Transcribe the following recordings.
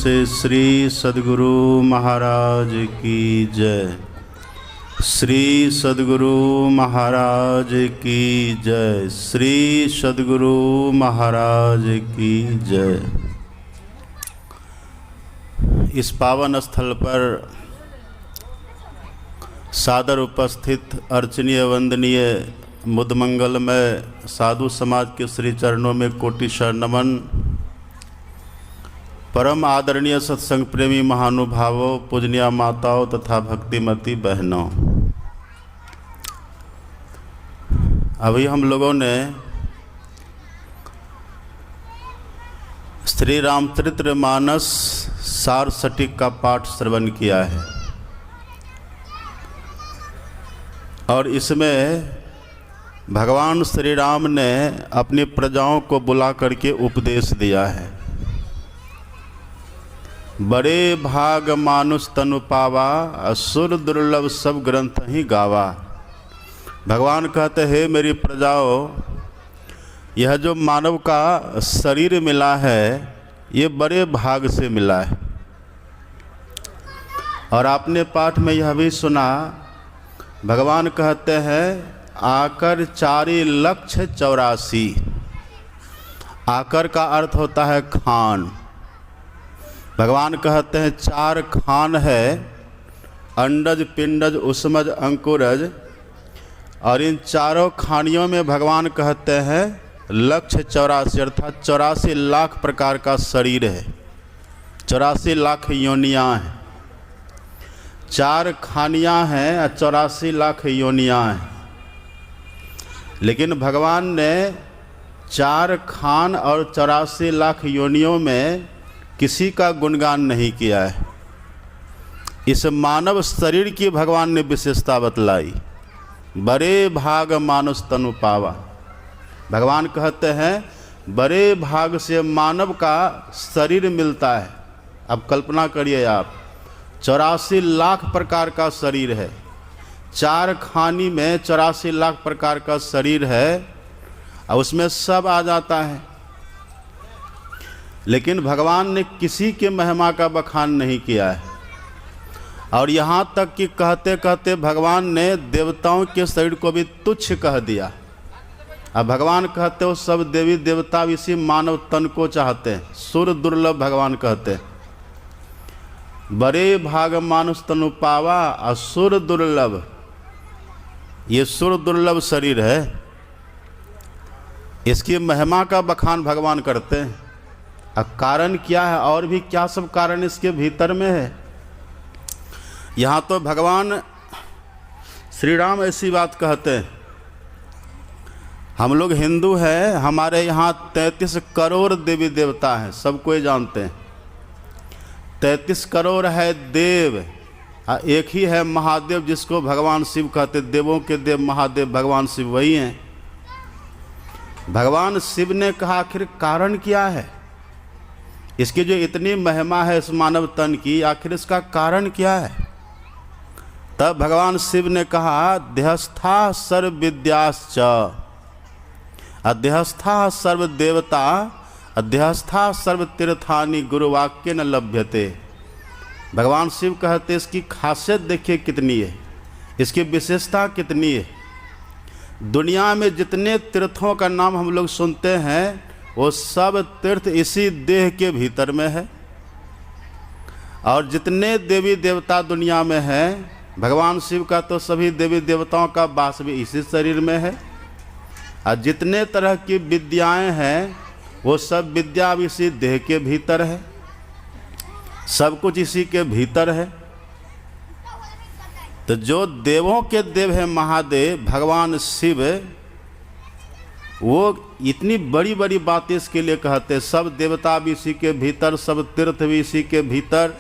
से श्री सद्गुरु महाराज की जय। श्री सद्गुरु महाराज की जय। श्री सद्गुरु महाराज की जय। इस पावन स्थल पर सादर उपस्थित अर्चनीय वंदनीय मुदमंगल में साधु समाज के श्री चरणों में कोटि शरणमन। परम आदरणीय सत्संग प्रेमी महानुभावों, पूजनीय माताओं तथा भक्तिमती बहनों, अभी हम लोगों ने श्री रामचरितमानस सार सटीक का पाठ श्रवण किया है और इसमें भगवान श्री राम ने अपनी प्रजाओं को बुला करके उपदेश दिया है। बड़े भाग मानुष तनु पावा, असुर दुर्लभ सब ग्रंथ ही गावा। भगवान कहते हैं, मेरी प्रजाओं, यह जो मानव का शरीर मिला है ये बड़े भाग से मिला है। और आपने पाठ में यह भी सुना, भगवान कहते हैं आकर 4,84,000। आकर का अर्थ होता है खान। भगवान कहते हैं 4 खान है, अंडज पिंडज उष्मज अंकुरज, और इन चारों खानियों में भगवान कहते हैं 1,84,000 अर्थात 84 लाख प्रकार का शरीर है, 84 लाख योनियाँ हैं। 4 खानियाँ हैं और 84 लाख योनियाँ हैं। लेकिन भगवान ने 4 खान और 84 लाख योनियों में किसी का गुणगान नहीं किया है। इस मानव शरीर की भगवान ने विशेषता बतलाई। बड़े भाग मानुष तनु पावा। भगवान कहते हैं बड़े भाग से मानव का शरीर मिलता है। अब कल्पना करिए आप, 84 लाख प्रकार का शरीर है, 4 खानी में 84 लाख प्रकार का शरीर है और उसमें सब आ जाता है। लेकिन भगवान ने किसी के महिमा का बखान नहीं किया है। और यहाँ तक कि कहते कहते भगवान ने देवताओं के शरीर को भी तुच्छ कह दिया। अब भगवान कहते हो सब देवी देवता इसी मानव तन को चाहते हैं। सुर दुर्लभ भगवान कहते हैं, बड़े भाग मानुष तनु पावा, असुर दुर्लभ। ये सुर दुर्लभ शरीर है, इसकी महिमा का बखान भगवान करते हैं। अब कारण क्या है, और भी क्या सब कारण इसके भीतर में है। यहाँ तो भगवान श्री राम ऐसी बात कहते हैं, हम लोग हिंदू हैं, हमारे यहाँ 33 करोड़ देवी देवता हैं, सब कोई जानते हैं। 33 करोड़ है देव, एक ही है महादेव जिसको भगवान शिव कहते। देवों के देव महादेव भगवान शिव वही हैं। भगवान शिव ने कहा आखिर कारण क्या है, इसकी जो इतनी महिमा है इस मानव तन की, आखिर इसका कारण क्या है। तब भगवान शिव ने कहा देहस्था सर्व विद्याश्च अध्यस्था सर्व देवता अध्यस्था सर्व तीर्थानि गुरुवाक्य न लभ्यते। भगवान शिव कहते इसकी खासियत देखिए कितनी है, इसकी विशेषता कितनी है। दुनिया में जितने तीर्थों का नाम हम लोग सुनते हैं वो सब तीर्थ इसी देह के भीतर में है। और जितने देवी देवता दुनिया में हैं, भगवान शिव का तो सभी देवी देवताओं का वास भी इसी शरीर में है। और जितने तरह की विद्याएं हैं वो सब विद्या भी इसी देह के भीतर है, सब कुछ इसी के भीतर है। तो जो देवों के देव है महादेव भगवान शिव, वो इतनी बड़ी बड़ी बातें इसके लिए कहते हैं। सब देवता भी इसी के भीतर, सब तीर्थ भी इसी के भीतर,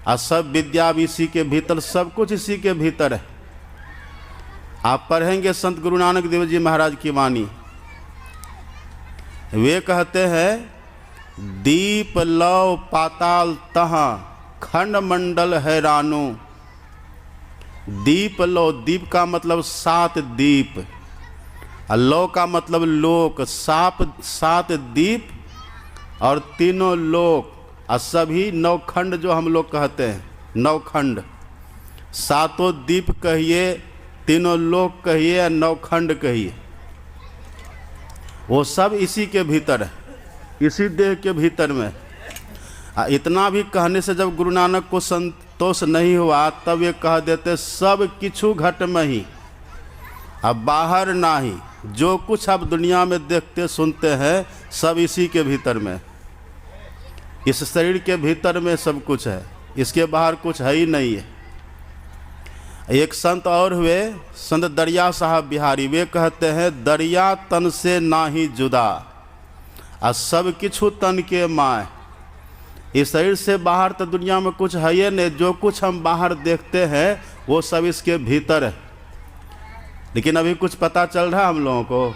और सब विद्या भी इसी के भीतर, सब कुछ इसी के भीतर है। आप पढ़ेंगे संत गुरु नानक देव जी महाराज की वाणी, वे कहते हैं दीप लौ पाताल तहाँ खंड मंडल है रानू। दीप लौ, दीप का मतलब 7 दीप, लौ का मतलब लोक, 7 दीप और तीनों लोक, और सभी नवखंड जो हम लोग कहते हैं, नवखंड, सातों दीप कहिए, तीनों लोक कहिए या नवखंड कहिए, वो सब इसी के भीतर है, इसी देह के भीतर में। इतना भी कहने से जब गुरु नानक को संतोष नहीं हुआ, तब ये कह देते सब किछु घट में ही, अब बाहर ना ही। जो कुछ आप दुनिया में देखते सुनते हैं सब इसी के भीतर में, इस शरीर के भीतर में सब कुछ है, इसके बाहर कुछ है ही नहीं है। एक संत और हुए, संत दरिया साहब बिहारी, वे कहते हैं दरिया तन से ना ही जुदा, और सब किछु तन के माय। इस शरीर से बाहर तो दुनिया में कुछ है ही नहीं, जो कुछ हम बाहर देखते हैं वो सब इसके भीतर है। लेकिन अभी कुछ पता चल रहा है हम लोगों को।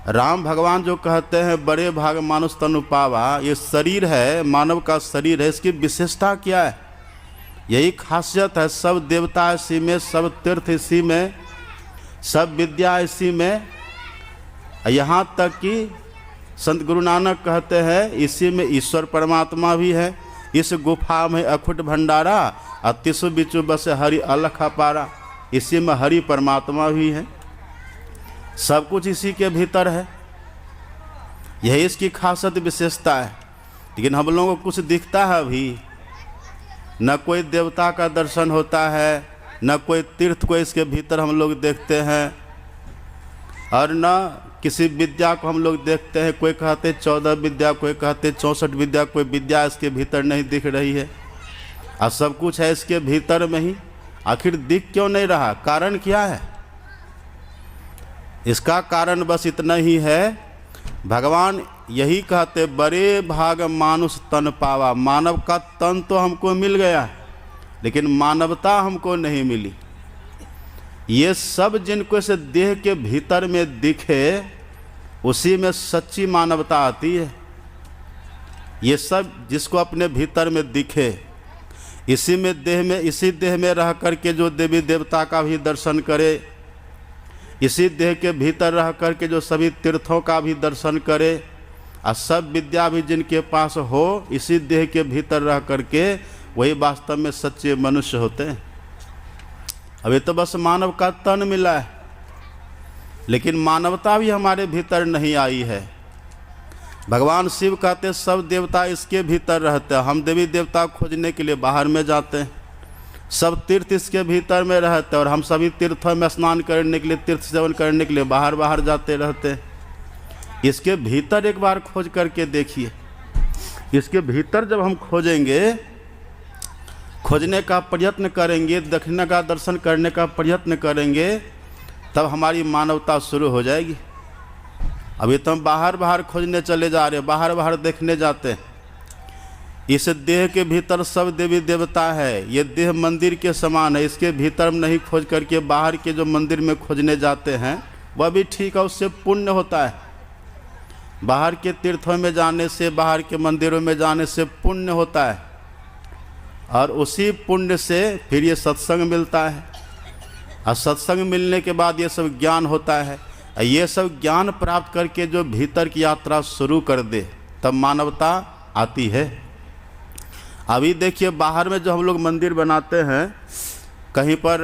राम भगवान जो कहते हैं बड़े भाग मानुष तनु पावा, ये शरीर है, मानव का शरीर है, इसकी विशेषता क्या है? यही खासियत है, सब देवता इसी में, सब तीर्थ इसी में, सब विद्या इसी में। यहाँ तक कि संत गुरु नानक कहते हैं इसी में ईश्वर परमात्मा भी है। इस गुफा में अखुट भंडारा, अतिसु बिचु बस हरि अलख अपारा, इसी में हरि परमात्मा भी है। सब कुछ इसी के भीतर है, यही इसकी खासियत विशेषता है। लेकिन हम लोगों को कुछ दिखता है अभी, न कोई देवता का दर्शन होता है, न कोई तीर्थ को इसके भीतर हम लोग देखते हैं, और न किसी विद्या को हम लोग देखते हैं। कोई कहते 14 विद्या, कोई कहते 64 विद्या, कोई विद्या इसके भीतर नहीं दिख रही है, और सब कुछ है इसके भीतर में ही। आखिर दिख क्यों नहीं रहा? कारण क्या है? इसका कारण बस इतना ही है, भगवान यही कहते बड़े भाग मानुष तन पावा। मानव का तन तो हमको मिल गया, लेकिन मानवता हमको नहीं मिली। ये सब जिनको इस देह के भीतर में दिखे, उसी में सच्ची मानवता आती है। ये सब जिसको अपने भीतर में दिखे, इसी में देह में, इसी देह में रह करके जो देवी देवता का भी दर्शन करे, इसी देह के भीतर रह करके जो सभी तीर्थों का भी दर्शन करे, और सब विद्या भी जिनके पास हो, इसी देह के भीतर रह करके, वही वास्तव में सच्चे मनुष्य होते हैं। अभी तो बस मानव का तन मिला है, लेकिन मानवता भी हमारे भीतर नहीं आई है। भगवान शिव कहते सब देवता इसके भीतर रहते हैं, हम देवी देवता खोजने के लिए बाहर में जाते हैं। सब तीर्थ इसके भीतर में रहते हैं, और हम सभी तीर्थों में स्नान करने के लिए, तीर्थ सेवन करने के लिए बाहर बाहर जाते रहते हैं। इसके भीतर एक बार खोज करके देखिए। इसके भीतर जब हम खोजेंगे, खोजने का प्रयत्न करेंगे, देखने का दर्शन करने का प्रयत्न करेंगे, तब हमारी मानवता शुरू हो जाएगी। अभी तो हम बाहर बाहर खोजने चले जा रहे हैं, बाहर बाहर देखने जाते हैं। इस देह के भीतर सब देवी देवता है, ये देह मंदिर के समान है, इसके भीतर नहीं खोज करके बाहर के जो मंदिर में खोजने जाते हैं वह भी ठीक है, उससे पुण्य होता है। बाहर के तीर्थों में जाने से, बाहर के मंदिरों में जाने से पुण्य होता है, और उसी पुण्य से फिर ये सत्संग मिलता है, और सत्संग मिलने के बाद ये सब ज्ञान होता है। ये सब ज्ञान प्राप्त करके जो भीतर की यात्रा शुरू कर दे, तब मानवता आती है। अभी देखिए बाहर में जो हम लोग मंदिर बनाते हैं, कहीं पर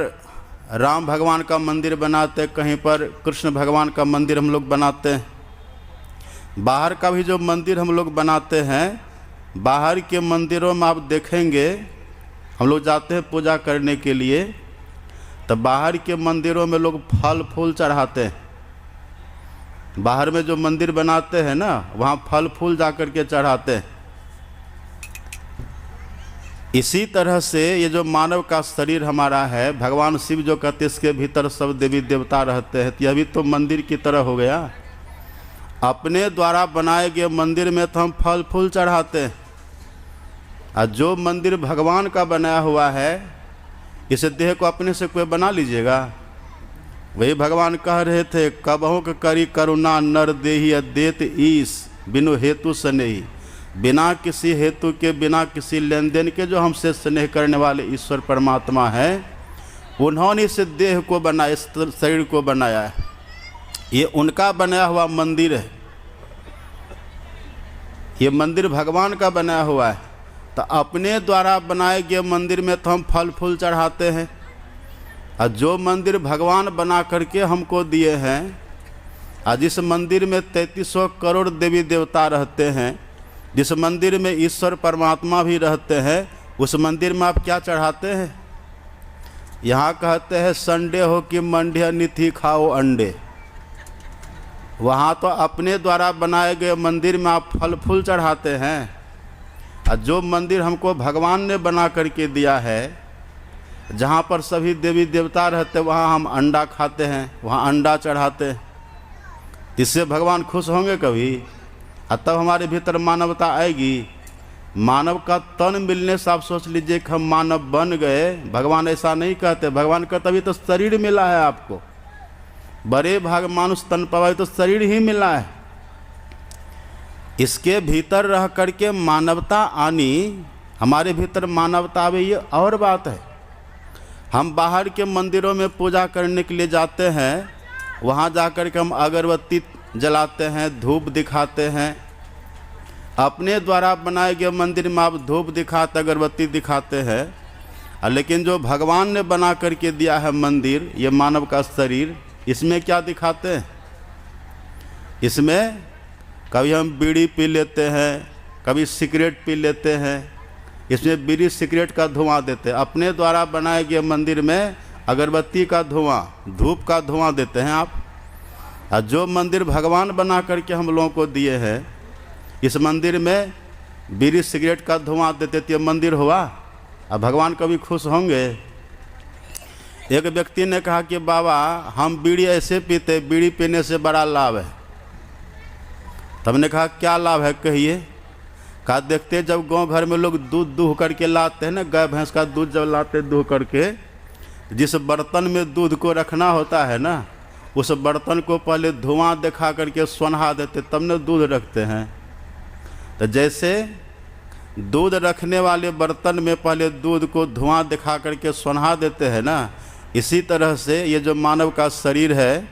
राम भगवान का मंदिर बनाते हैं, कहीं पर कृष्ण भगवान का मंदिर हम लोग बनाते हैं। बाहर का भी जो मंदिर हम लोग बनाते हैं, बाहर के मंदिरों में आप देखेंगे, हम लोग जाते हैं पूजा करने के लिए, तो बाहर के मंदिरों में लोग फल फूल चढ़ाते हैं। बाहर में जो मंदिर बनाते हैं ना, वहाँ फल फूल जा कर के चढ़ाते हैं। इसी तरह से ये जो मानव का शरीर हमारा है, भगवान शिव जो कहते इसके भीतर सब देवी देवता रहते हैं, तो यह भी तो मंदिर की तरह हो गया। अपने द्वारा बनाए गए मंदिर में तो हम फल फूल चढ़ाते हैं, और जो मंदिर भगवान का बनाया हुआ है, इस देह को अपने से कोई बना लीजिएगा। वही भगवान कह रहे थे, कबहु करी करुणा नर देहि देत ईस बिनु हेतु स्नेही। बिना किसी हेतु के, बिना किसी लेन देन के जो हमसे स्नेह करने वाले ईश्वर परमात्मा हैं, उन्होंने इस देह को बनाया, इस शरीर को बनाया है। ये उनका बनाया हुआ मंदिर है। ये मंदिर भगवान का बनाया हुआ है, तो अपने द्वारा बनाए गए मंदिर में तो हम फल फूल चढ़ाते हैं, और जो मंदिर भगवान बना करके हमको दिए हैं, और जिस मंदिर में 3300 करोड़ देवी देवता रहते हैं, जिस मंदिर में ईश्वर परमात्मा भी रहते हैं, उस मंदिर में आप क्या चढ़ाते हैं? यहाँ कहते हैं संडे हो कि मंडे निथि खाओ अंडे। वहाँ तो अपने द्वारा बनाए गए मंदिर में आप फल फूल चढ़ाते हैं, और जो मंदिर हमको भगवान ने बना करके दिया है, जहाँ पर सभी देवी देवता रहते, वहाँ हम अंडा खाते हैं, वहाँ अंडा चढ़ाते हैं। इससे भगवान खुश होंगे कभी? और तब हमारे भीतर मानवता आएगी। मानव का तन मिलने से आप सोच लीजिए कि हम मानव बन गए। भगवान ऐसा नहीं कहते। भगवान का तभी तो शरीर मिला है आपको। बड़े भाग मानुष तन पावे तो शरीर ही मिला है। इसके भीतर रह करके मानवता आनी, हमारे भीतर मानवता आवे, ये और बात है। हम बाहर के मंदिरों में पूजा करने के लिए जाते हैं, वहाँ जाकर के हम अगरबत्ती जलाते हैं, धूप दिखाते हैं। अपने द्वारा बनाए गए मंदिर में आप धूप दिखाते, अगरबत्ती दिखाते हैं, लेकिन जो भगवान ने बना करके दिया है मंदिर, ये मानव का शरीर, इसमें क्या दिखाते हैं? इसमें कभी हम बीड़ी पी लेते हैं, कभी सिगरेट पी लेते हैं, इसमें बीड़ी सिगरेट का धुआं देते हैं। अपने द्वारा बनाए गए मंदिर में अगरबत्ती का धुआं, धूप का धुआं देते हैं आप। और जो मंदिर भगवान बना करके हम लोगों को दिए हैं, इस मंदिर में बीड़ी सिगरेट का धुआं देते तो ये मंदिर हुआ? अब भगवान कभी खुश होंगे? एक व्यक्ति ने कहा कि बाबा हम बीड़ी ऐसे पीते, बीड़ी पीने से बड़ा लाभ है। तब ने कहा क्या लाभ है कहिए? कहा देखते जब गांव घर में लोग दूध दूह करके लाते हैं ना, गाय भैंस का दूध जब लाते दूह करके, जिस बर्तन में दूध को रखना होता है ना, उस बर्तन को पहले धुआं दिखा करके सोनहा देते, तब न दूध रखते हैं। तो जैसे दूध रखने वाले बर्तन में पहले दूध को धुआं दिखा करके सोनहा देते हैं ना, इसी तरह से ये जो मानव का शरीर है,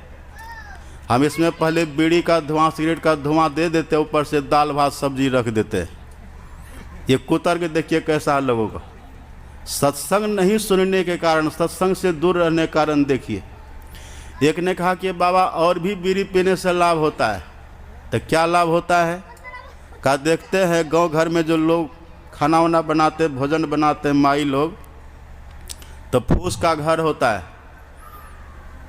हम इसमें पहले बीड़ी का धुआं, सिगरेट का धुआं दे देते, ऊपर से दाल भात सब्जी रख देते। ये कुतर के देखिए कैसा लोगों का सत्संग नहीं सुनने के कारण, सत्संग से दूर रहने के कारण देखिए। एक ने कहा कि बाबा और भी बीड़ी पीने से लाभ होता है। तो क्या लाभ होता है? कहा देखते हैं गांव घर में जो लोग खाना वाना बनाते, भोजन बनाते हैं माई लोग, तो फूस का घर होता है,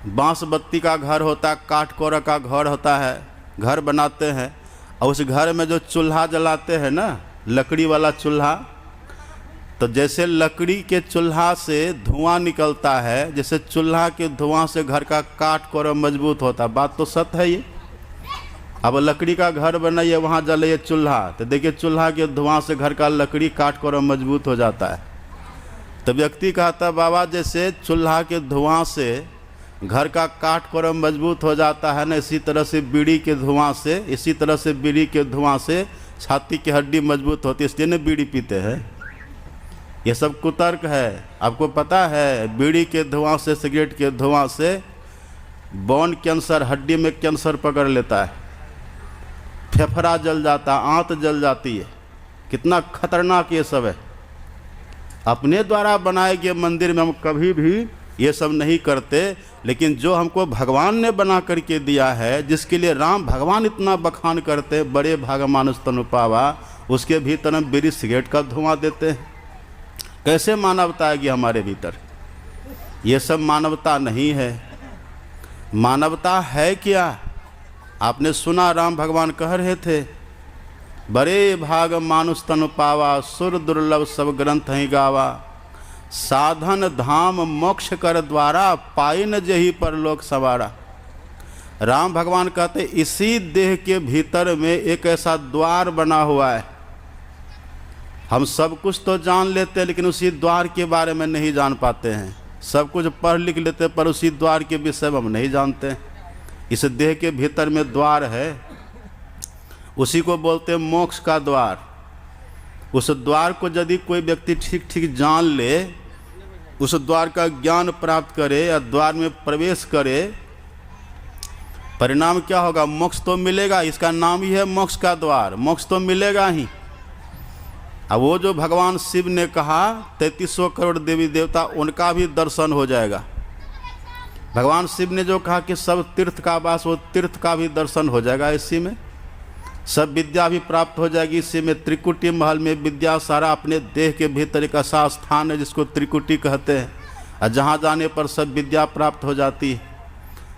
बांस बत्ती का घर होता है, काठ कोरा का घर होता है, घर बनाते हैं। और उस घर में जो चूल्हा जलाते हैं ना, लकड़ी वाला चूल्हा, तो जैसे लकड़ी के चूल्हा से धुआं निकलता है, जैसे चूल्हा के धुआं से घर का काठ कोरा मजबूत होता है। बात तो सत्य है ये। अब लकड़ी का घर बनाइए, वहाँ जलाइए चूल्हा, तो देखिए चूल्हा के धुआं से घर का लकड़ी काठ कोरा मजबूत हो जाता है। तो व्यक्ति कहता बाबा जैसे चूल्हा के धुआं से घर का काठ कोरा मजबूत हो जाता है ना, इसी तरह से बीड़ी के धुआं से, इसी तरह से बीड़ी के धुआं से छाती की हड्डी मजबूत होती है, इसलिए न बीड़ी पीते हैं। ये सब कुतर्क है। आपको पता है बीड़ी के धुआं से, सिगरेट के धुआं से बोन कैंसर, हड्डी में कैंसर पकड़ लेता है, फेफड़ा जल जाता है, आंत जल जाती है। कितना खतरनाक ये सब है। अपने द्वारा बनाए गए मंदिर में हम कभी भी ये सब नहीं करते, लेकिन जो हमको भगवान ने बना करके दिया है, जिसके लिए राम भगवान इतना बखान करते, बड़े भाग मानुष तनु पावा, उसके भीतर हम बीड़ी सिगरेट का धुआं देते हैं। कैसे मानवता आएगी हमारे भीतर? ये सब मानवता नहीं है। मानवता है क्या? आपने सुना राम भगवान कह रहे थे, बड़े भाग मानुष तनु पावा, सुर दुर्लभ सब ग्रंथ ही गावा, साधन धाम मोक्ष कर द्वारा, पाई न जही पर लोक सवारा। राम भगवान कहते इसी देह के भीतर में एक ऐसा द्वार बना हुआ है। हम सब कुछ तो जान लेते हैं, लेकिन उसी द्वार के बारे में नहीं जान पाते हैं। सब कुछ पढ़ लिख लेते, पर उसी द्वार के विषय में हम नहीं जानते। इस देह के भीतर में द्वार है, उसी को बोलते हैं मोक्ष का द्वार। उस द्वार को यदि कोई व्यक्ति ठीक ठीक जान ले, उस द्वार का ज्ञान प्राप्त करे या द्वार में प्रवेश करे, परिणाम क्या होगा? मोक्ष तो मिलेगा, इसका नाम ही है मोक्ष का द्वार, मोक्ष तो मिलेगा ही। अब वो जो भगवान शिव ने कहा 3300 करोड़ देवी देवता, उनका भी दर्शन हो जाएगा। भगवान शिव ने जो कहा कि सब तीर्थ का वास, वो तीर्थ का भी दर्शन हो जाएगा इसी में। सब विद्या भी प्राप्त हो जाएगी इसी में। त्रिकुटी महल में विद्या सारा अपने देह के भीतर एक ऐसा स्थान है जिसको त्रिकुटी कहते हैं, और जहाँ जाने पर सब विद्या प्राप्त हो जाती है।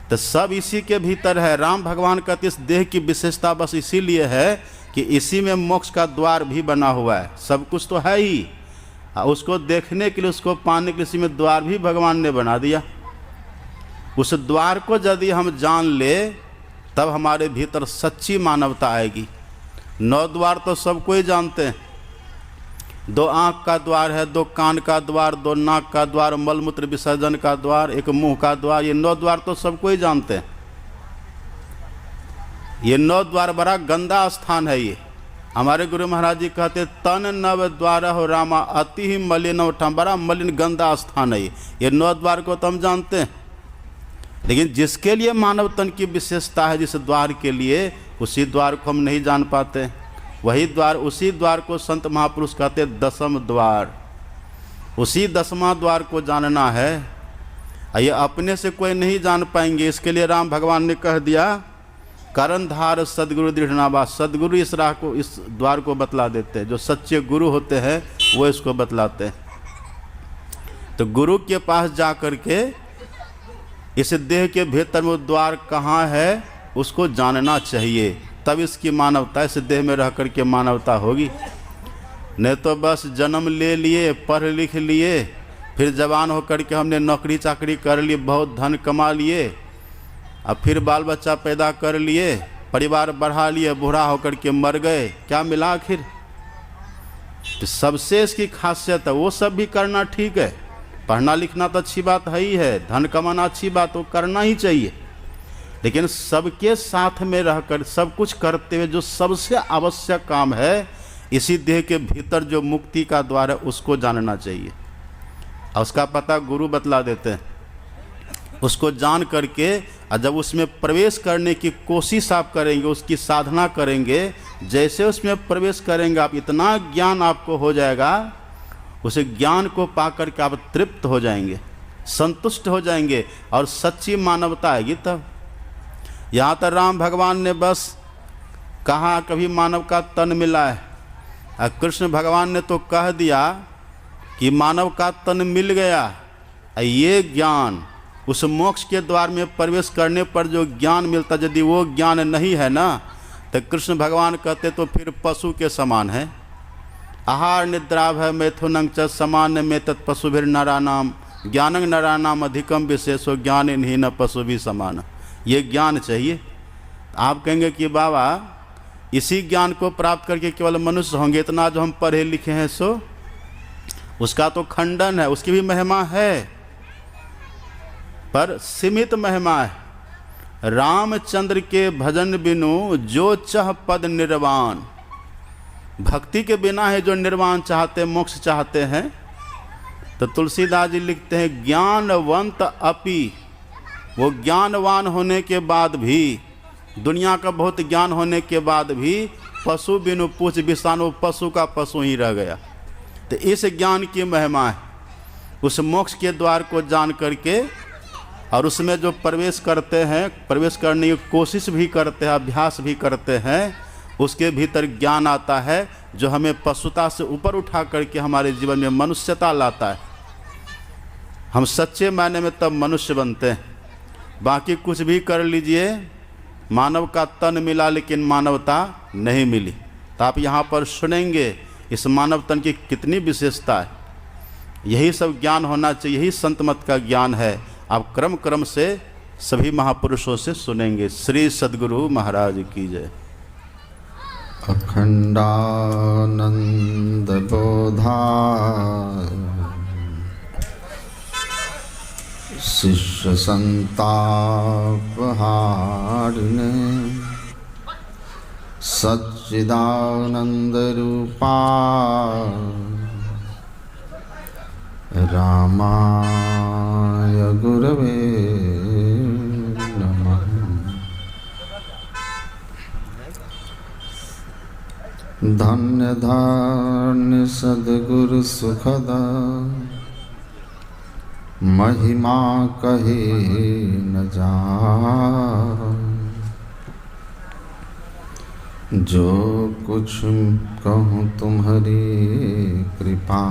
तो सब इसी के भीतर है। राम भगवान कहते इस देह की विशेषता बस इसीलिए है कि इसी में मोक्ष का द्वार भी बना हुआ है। सब कुछ तो है ही, उसको देखने के लिए, उसको पाने के लिए इसी में द्वार भी भगवान ने बना दिया। उस द्वार को यदि हम जान ले तब हमारे भीतर सच्ची मानवता आएगी। 9 द्वार तो सब कोई जानते हैं। 2 आँख का द्वार है, 2 कान का द्वार, 2 नाक का द्वार, मलमूत्र विसर्जन का द्वार, 1 मुंह का द्वार। ये 9 द्वार तो सब कोई जानते हैं। ये 9 द्वार बड़ा गंदा स्थान है। ये हमारे गुरु महाराज जी कहते तन नव द्वार हो रामा अति ही मलिन उठा, बड़ा मलिन गंदा स्थान है ये 9 द्वार को तो हम जानते हैं। लेकिन जिसके लिए मानव तन की विशेषता है, जिस द्वार के लिए, उसी द्वार को हम नहीं जान पाते। वही द्वार, उसी द्वार को संत महापुरुष कहते 10म द्वार। उसी 10वां द्वार को जानना है। ये अपने से कोई नहीं जान पाएंगे। इसके लिए राम भगवान ने कह दिया करनधार सदगुरु दृढ़नावा। सदगुरु इस राह को, इस द्वार को बतला देते हैं। जो सच्चे गुरु होते हैं वो इसको बतलाते हैं। तो गुरु के पास जा कर के इस देह के भीतर में द्वार कहाँ है उसको जानना चाहिए, तब इसकी मानवता, इस देह में रह कर के मानवता होगी। नहीं तो बस जन्म ले लिए, पढ़ लिख लिए, फिर जवान होकर के हमने नौकरी चाकरी कर ली, बहुत धन कमा लिए, अब फिर बाल बच्चा पैदा कर लिए, परिवार बढ़ा लिए, बूढ़ा होकर के मर गए, क्या मिला आखिर? तो सबसे इसकी खासियत है, वो सब भी करना ठीक है। पढ़ना लिखना तो अच्छी बात है ही है, धन कमाना अच्छी बात, वो करना ही चाहिए। लेकिन सबके साथ में रहकर सब कुछ करते हुए जो सबसे आवश्यक काम है, इसी देह के भीतर जो मुक्ति का द्वार है, उसको जानना चाहिए। और उसका पता गुरु बतला देते हैं। उसको जान करके और जब उसमें प्रवेश करने की कोशिश आप करेंगे, उसकी साधना करेंगे, जैसे उसमें प्रवेश करेंगे आप, इतना ज्ञान आपको हो जाएगा, उस ज्ञान को पाकर के आप तृप्त हो जाएंगे, संतुष्ट हो जाएंगे, और सच्ची मानवता आएगी तब। यहाँ तक राम भगवान ने बस कहा कभी मानव का तन मिला है, और कृष्ण भगवान ने तो कह दिया कि मानव का तन मिल गया। ये ज्ञान, उस मोक्ष के द्वार में प्रवेश करने पर जो ज्ञान मिलता, यदि वो ज्ञान नहीं है ना, तो कृष्ण भगवान कहते तो फिर पशु के समान है। आहार निद्रा भय मैथुनं च समान में तत्पशुभिर नरानाम ज्ञानं नरानाम अधिकम विशेषो ज्ञान इन्हीं न पशु भी समान। ये ज्ञान चाहिए। आप कहेंगे कि बाबा इसी ज्ञान को प्राप्त करके केवल मनुष्य होंगे, इतना जो हम पढ़े लिखे हैं सो, उसका तो खंडन है। उसकी भी महिमा है पर सीमित महिमा है। रामचंद्र के भजन बिनु जो चह पद निर्वाण, भक्ति के बिना है जो निर्वाण चाहते, मोक्ष चाहते हैं। तो तुलसीदास जी लिखते हैं ज्ञानवंत अपि, वो ज्ञानवान होने के बाद भी, दुनिया का बहुत ज्ञान होने के बाद भी, पशु बिनु पूछ विषाणु, पशु का पशु ही रह गया। तो इस ज्ञान की महिमा है। उस मोक्ष के द्वार को जान करके और उसमें जो प्रवेश करते हैं, प्रवेश करने की कोशिश भी करते हैं, अभ्यास भी करते हैं, उसके भीतर ज्ञान आता है जो हमें पशुता से ऊपर उठा करके हमारे जीवन में मनुष्यता लाता है। हम सच्चे मायने में तब मनुष्य बनते हैं। बाकी कुछ भी कर लीजिए, मानव का तन मिला लेकिन मानवता नहीं मिली। तो आप यहाँ पर सुनेंगे इस मानव तन की कितनी विशेषता है। यही सब ज्ञान होना चाहिए, यही संत मत का ज्ञान है। आप क्रम क्रम से सभी महापुरुषों से सुनेंगे। श्री सद्गुरु महाराज की जय। अखंडानंद बोधा शिष्य संताप हारिणे सच्चिदानंद रूपा रामाय गुरवे नमः। धन्य धान्य सद्गुरु सुखदा महिमा कहे न जाए। जो कुछ कहूँ तुम्हारी कृपा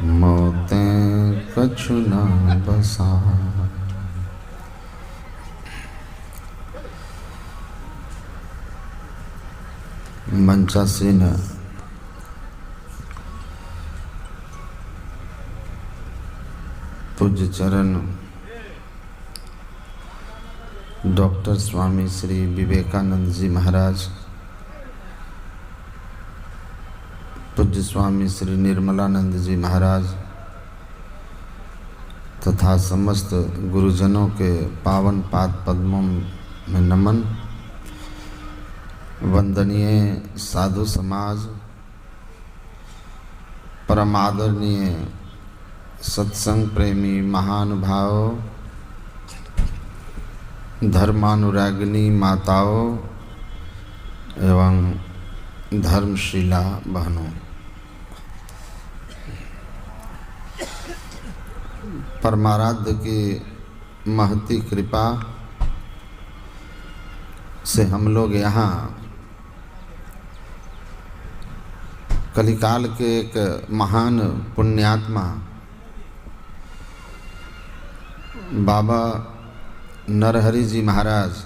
मोतें कछु न बसा। मंचासीन पूज्य चरण डॉक्टर स्वामी श्री विवेकानंद जी महाराज, पूज्य स्वामी श्री निर्मलानंद जी महाराज तथा समस्त गुरुजनों के पावन पाद पद्मों में नमन। वंदनीय साधु समाज, परम आदरणीय सत्संग प्रेमी महानुभाव, धर्मानुरागिनी माताओं एवं धर्मशीला बहनों, परमाराध्य की महती कृपा से हम लोग यहाँ कलिकाल के एक महान पुण्यात्मा बाबा नरहरि जी महाराज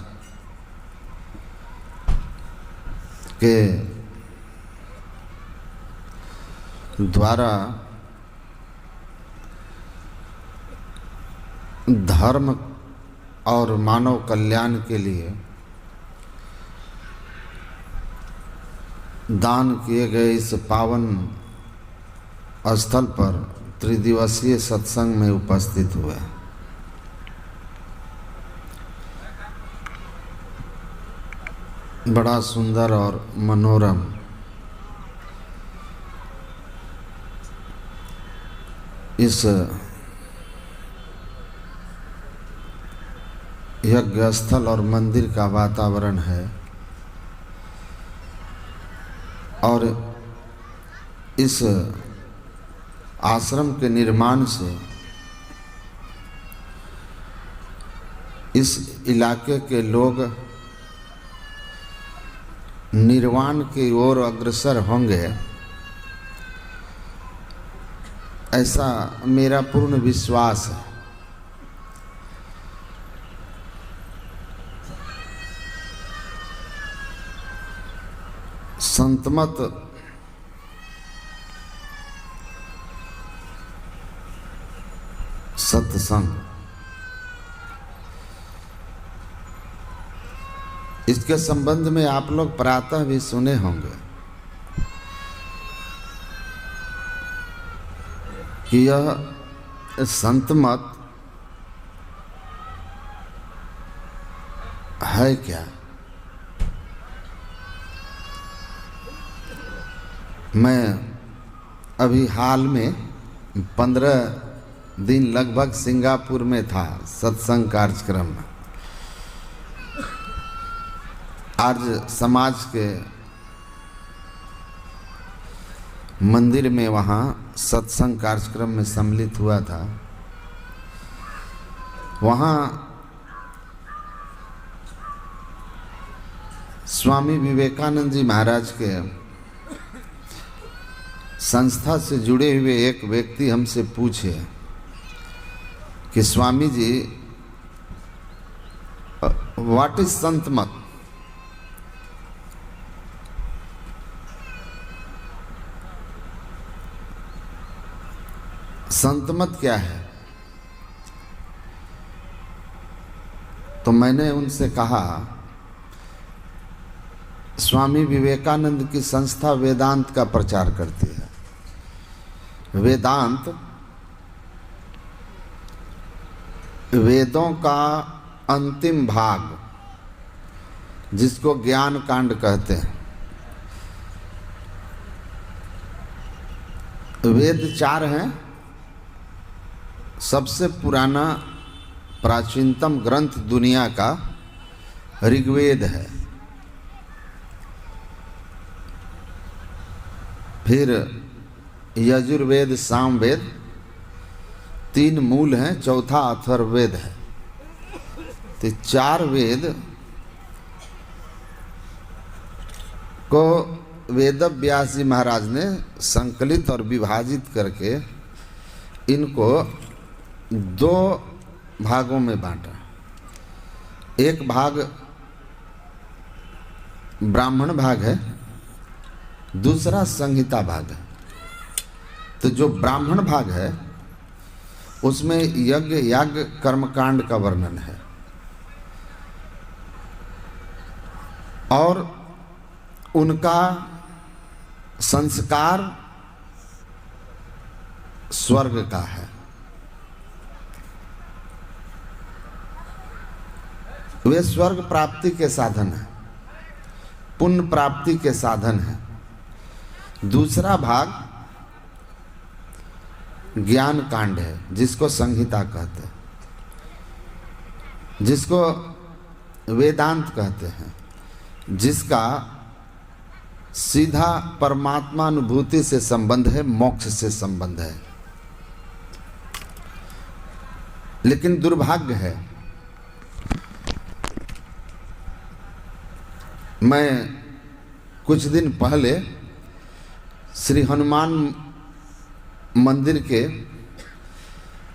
के द्वारा धर्म और मानव कल्याण के लिए दान किए गए इस पावन स्थल पर त्रिदिवसीय सत्संग में उपस्थित हुए। बड़ा सुंदर और मनोरम इस यज्ञ स्थल और मंदिर का वातावरण है और इस आश्रम के निर्माण से इस इलाके के लोग निर्वाण की ओर अग्रसर होंगे, ऐसा मेरा पूर्ण विश्वास है। संतमत सत्संग, इसके संबंध में आप लोग प्रातः भी सुने होंगे कि यह संतमत है क्या। मैं अभी हाल में 15 दिन लगभग सिंगापुर में था सत्संग कार्यक्रम में। आज समाज के मंदिर में वहाँ सत्संग कार्यक्रम में सम्मिलित हुआ था। वहाँ स्वामी विवेकानंद जी महाराज के संस्था से जुड़े हुए एक व्यक्ति हमसे पूछे कि स्वामी जी, व्हाट इज संतमत? संतमत क्या है? तो मैंने उनसे कहा, स्वामी विवेकानंद की संस्था वेदांत का प्रचार करती है। वेदांत वेदों का अंतिम भाग, जिसको ज्ञान कांड कहते हैं। वेद 4 हैं। सबसे पुराना प्राचीनतम ग्रंथ दुनिया का ऋग्वेद है। फिर यजुर्वेद, सामवेद, 3 मूल हैं, चौथा अथर्ववेद है। तो 4 वेद को वेद व्यास जी महाराज ने संकलित और विभाजित करके इनको 2 भागों में बांटा। एक भाग ब्राह्मण भाग है, दूसरा संहिता भाग है। तो जो ब्राह्मण भाग है उसमें यज्ञ, याग, कर्मकांड का वर्णन है और उनका संस्कार स्वर्ग का है। वे स्वर्ग प्राप्ति के साधन है, पुण्य प्राप्ति के साधन है। दूसरा भाग ज्ञान कांड है, जिसको संहिता कहते हैं, जिसको वेदांत कहते हैं, जिसका सीधा परमात्मा अनुभूति से संबंध है, मोक्ष से संबंध है। लेकिन दुर्भाग्य है, मैं कुछ दिन पहले श्री हनुमान मंदिर के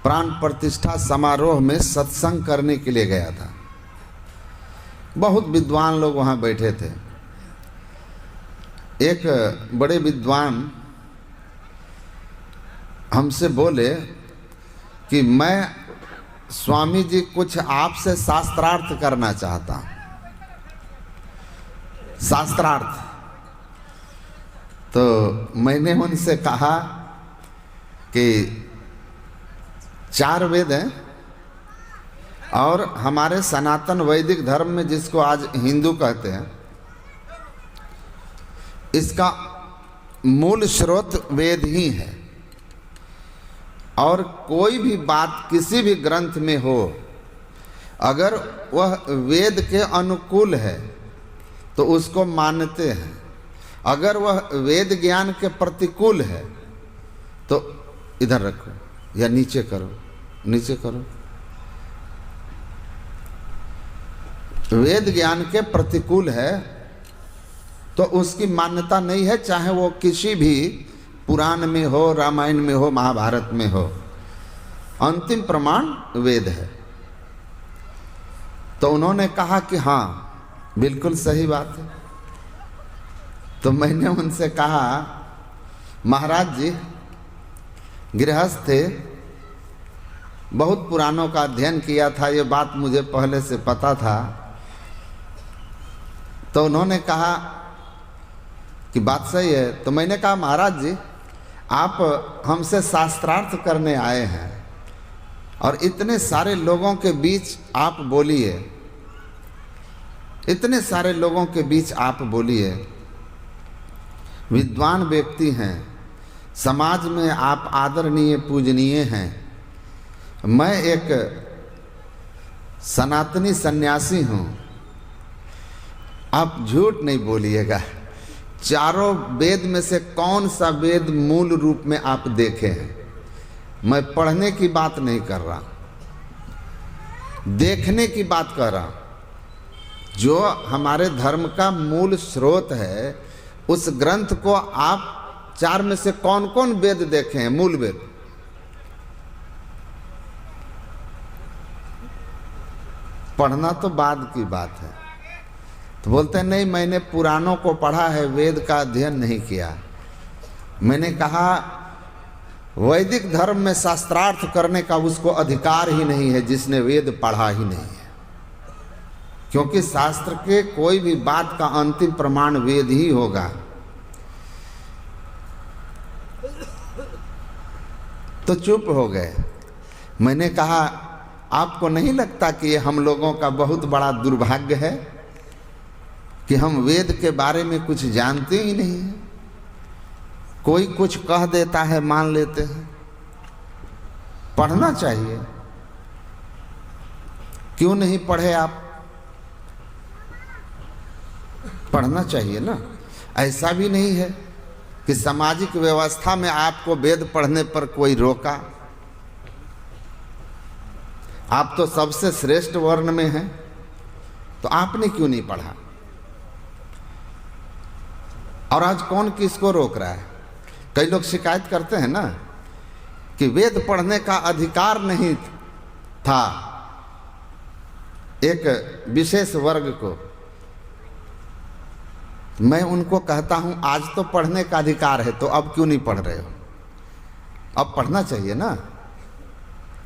प्राण प्रतिष्ठा समारोह में सत्संग करने के लिए गया था। बहुत विद्वान लोग वहाँ बैठे थे। एक बड़े विद्वान हमसे बोले कि मैं स्वामी जी कुछ आपसे शास्त्रार्थ करना चाहता हूँ। शास्त्रार्थ। तो मैंने उनसे कहा कि 4 वेद हैं और हमारे सनातन वैदिक धर्म में, जिसको आज हिंदू कहते हैं, इसका मूल स्रोत वेद ही है। और कोई भी बात किसी भी ग्रंथ में हो, अगर वह वेद के अनुकूल है तो उसको मानते हैं। अगर वह वेद ज्ञान के प्रतिकूल है तो इधर रखो या नीचे करो, नीचे करो। वेद ज्ञान के प्रतिकूल है तो उसकी मान्यता नहीं है, चाहे वो किसी भी पुराण में हो, रामायण में हो, महाभारत में हो। अंतिम प्रमाण वेद है। तो उन्होंने कहा कि हाँ, बिल्कुल सही बात है। तो मैंने उनसे कहा, महाराज जी गृहस्थ थे, बहुत पुराणों का अध्ययन किया था, ये बात मुझे पहले से पता था। तो उन्होंने कहा कि बात सही है। तो मैंने कहा, महाराज जी आप हमसे शास्त्रार्थ करने आए हैं और इतने सारे लोगों के बीच आप बोलिए, इतने सारे लोगों के बीच आप बोलिए, विद्वान व्यक्ति हैं, समाज में आप आदरणीय पूजनीय हैं। मैं एक सनातनी सन्यासी हूँ, आप झूठ नहीं बोलिएगा। चारों वेद में से कौन सा वेद मूल रूप में आप देखे हैं? मैं पढ़ने की बात नहीं कर रहा, देखने की बात कर रहा। जो हमारे धर्म का मूल स्रोत है, उस ग्रंथ को आप 4 में से कौन कौन वेद देखे हैं? मूल वेद। पढ़ना तो बाद की बात है। तो बोलते हैं नहीं, मैंने पुराणों को पढ़ा है, वेद का अध्ययन नहीं किया। मैंने कहा, वैदिक धर्म में शास्त्रार्थ करने का उसको अधिकार ही नहीं है जिसने वेद पढ़ा ही नहीं है, क्योंकि शास्त्र के कोई भी बात का अंतिम प्रमाण वेद ही होगा। तो चुप हो गए। मैंने कहा, आपको नहीं लगता कि ये हम लोगों का बहुत बड़ा दुर्भाग्य है कि हम वेद के बारे में कुछ जानते ही नहीं हैं? कोई कुछ कह देता है, मान लेते हैं। पढ़ना चाहिए। क्यों नहीं पढ़े आप? पढ़ना चाहिए ना। ऐसा भी नहीं है कि सामाजिक व्यवस्था में आपको वेद पढ़ने पर कोई रोका? आप तो सबसे श्रेष्ठ वर्ण में हैं, तो आपने क्यों नहीं पढ़ा? और आज कौन किसको रोक रहा है? कई लोग शिकायत करते हैं ना कि वेद पढ़ने का अधिकार नहीं था एक विशेष वर्ग को। मैं उनको कहता हूं, आज तो पढ़ने का अधिकार है, तो अब क्यों नहीं पढ़ रहे हो? अब पढ़ना चाहिए ना।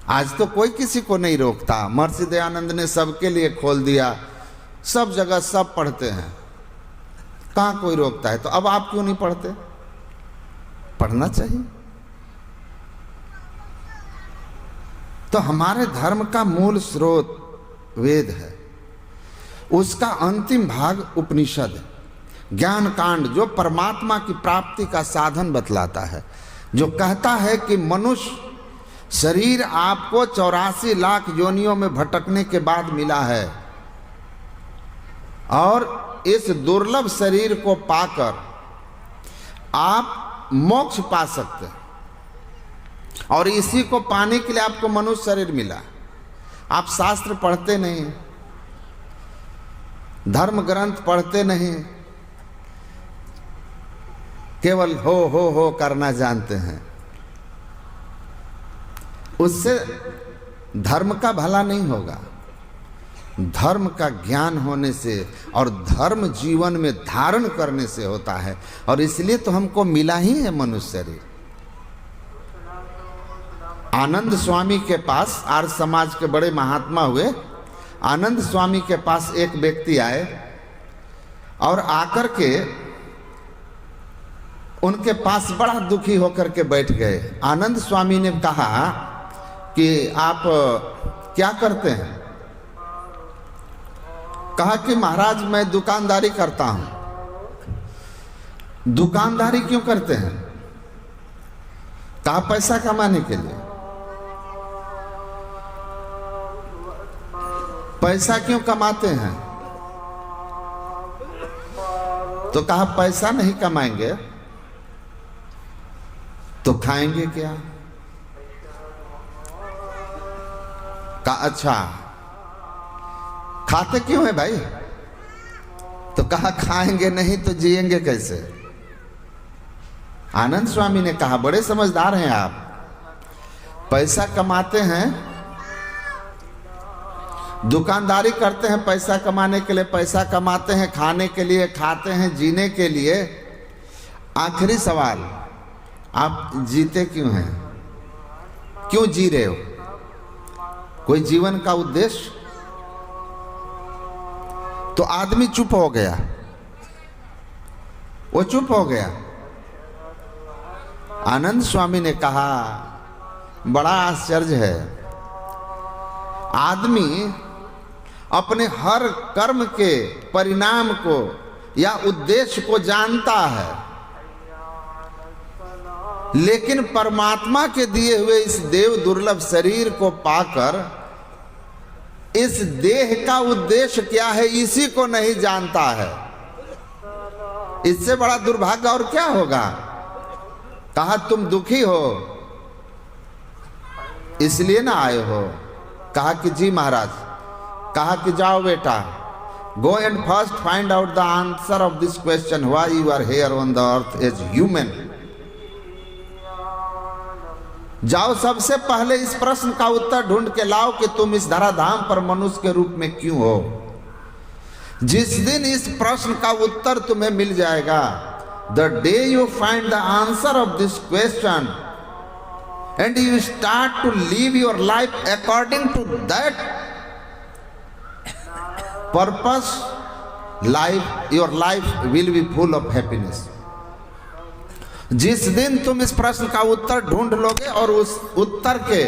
आज तो कोई किसी को नहीं रोकता। महर्षि दयानंद ने सबके लिए खोल दिया, सब जगह सब पढ़ते हैं, कहाँ कोई रोकता है? तो अब आप क्यों नहीं पढ़ते? पढ़ना चाहिए। तो हमारे धर्म का मूल स्रोत वेद है, उसका अंतिम भाग उपनिषद है, ज्ञान कांड, जो परमात्मा की प्राप्ति का साधन बतलाता है, जो कहता है कि मनुष्य शरीर आपको 84 लाख योनियों में भटकने के बाद मिला है और इस दुर्लभ शरीर को पाकर आप मोक्ष पा सकते हैं, और इसी को पाने के लिए आपको मनुष्य शरीर मिला। आप शास्त्र पढ़ते नहीं, धर्म ग्रंथ पढ़ते नहीं, केवल हो करना जानते हैं। उससे धर्म का भला नहीं होगा। धर्म का ज्ञान होने से और धर्म जीवन में धारण करने से होता है, और इसलिए तो हमको मिला ही है मनुष्य शरीर। आनंद स्वामी के पास, आर्य समाज के बड़े महात्मा हुए, आनंद स्वामी के पास एक व्यक्ति आए और आकर के उनके पास बड़ा दुखी होकर के बैठ गए। आनंद स्वामी ने कहा कि आप क्या करते हैं? कहा कि महाराज मैं दुकानदारी करता हूं। दुकानदारी क्यों करते हैं? कहा पैसा कमाने के लिए। पैसा क्यों कमाते हैं? तो कहा पैसा नहीं कमाएंगे तो खाएंगे क्या? कहा अच्छा, खाते क्यों है भाई? तो कहा खाएंगे नहीं तो जिएंगे कैसे? आनंद स्वामी ने कहा बड़े समझदार हैं आप, पैसा कमाते हैं, दुकानदारी करते हैं पैसा कमाने के लिए, पैसा कमाते हैं खाने के लिए, खाते हैं जीने के लिए। आखिरी सवाल, आप जीते क्यों हैं? क्यों जी रहे हो? कोई जीवन का उद्देश्य? तो आदमी चुप हो गया, वो चुप हो गया। आनंद स्वामी ने कहा बड़ा आश्चर्य है, आदमी अपने हर कर्म के परिणाम को या उद्देश्य को जानता है, लेकिन परमात्मा के दिए हुए इस देव दुर्लभ शरीर को पाकर इस देह का उद्देश्य क्या है इसी को नहीं जानता है। इससे बड़ा दुर्भाग्य और क्या होगा? कहा तुम दुखी हो इसलिए ना आए हो? कहा कि जी महाराज। कहा कि जाओ बेटा, go and first find out the answer of this question, why you are here on the earth as human. जाओ सबसे पहले इस प्रश्न का उत्तर ढूंढ के लाओ कि तुम इस धराधाम पर मनुष्य के रूप में क्यों हो। जिस दिन इस प्रश्न का उत्तर तुम्हें मिल जाएगा, the day you find the answer of this question and you start to live your life according to that purpose, life, your life will be full of happiness. जिस दिन तुम इस प्रश्न का उत्तर ढूंढ लोगे और उस उत्तर के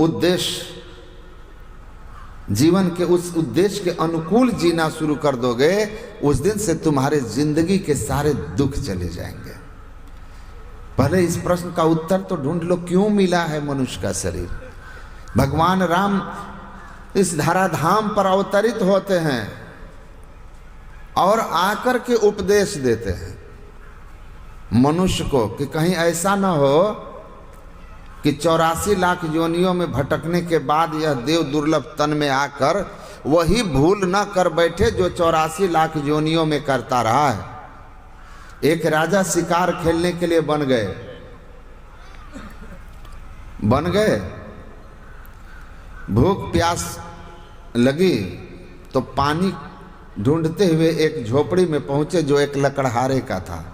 उद्देश्य, जीवन के उस उद्देश्य के अनुकूल जीना शुरू कर दोगे, उस दिन से तुम्हारे जिंदगी के सारे दुख चले जाएंगे। पहले इस प्रश्न का उत्तर तो ढूंढ लो, क्यों मिला है मनुष्य का शरीर? भगवान राम इस धराधाम पर अवतरित होते हैं और आकर के उपदेश देते हैं मनुष्य को कि कहीं ऐसा न हो कि 84 लाख योनियों में भटकने के बाद यह देव दुर्लभ तन में आकर वही भूल न कर बैठे जो 84 लाख योनियों में करता रहा है। एक राजा शिकार खेलने के लिए बन गए, भूख प्यास लगी तो पानी ढूंढते हुए एक झोपड़ी में पहुंचे जो एक लकड़हारे का था।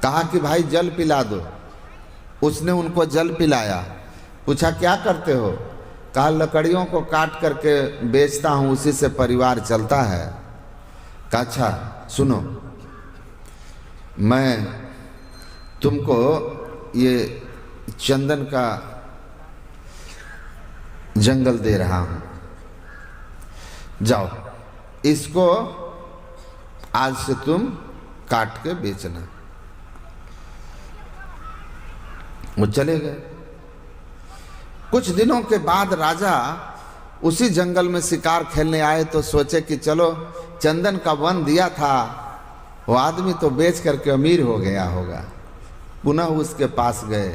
कहा कि भाई जल पिला दो। उसने उनको जल पिलाया। पूछा क्या करते हो? कहा लकड़ियों को काट करके बेचता हूँ, उसी से परिवार चलता है। कहा अच्छा सुनो, मैं तुमको ये चंदन का जंगल दे रहा हूँ, जाओ इसको आज से तुम काट के बेचना। वो चले गए। कुछ दिनों के बाद राजा उसी जंगल में शिकार खेलने आए तो सोचे कि चलो चंदन का वन दिया था, वो आदमी तो बेच करके अमीर हो गया होगा। पुनः उसके पास गए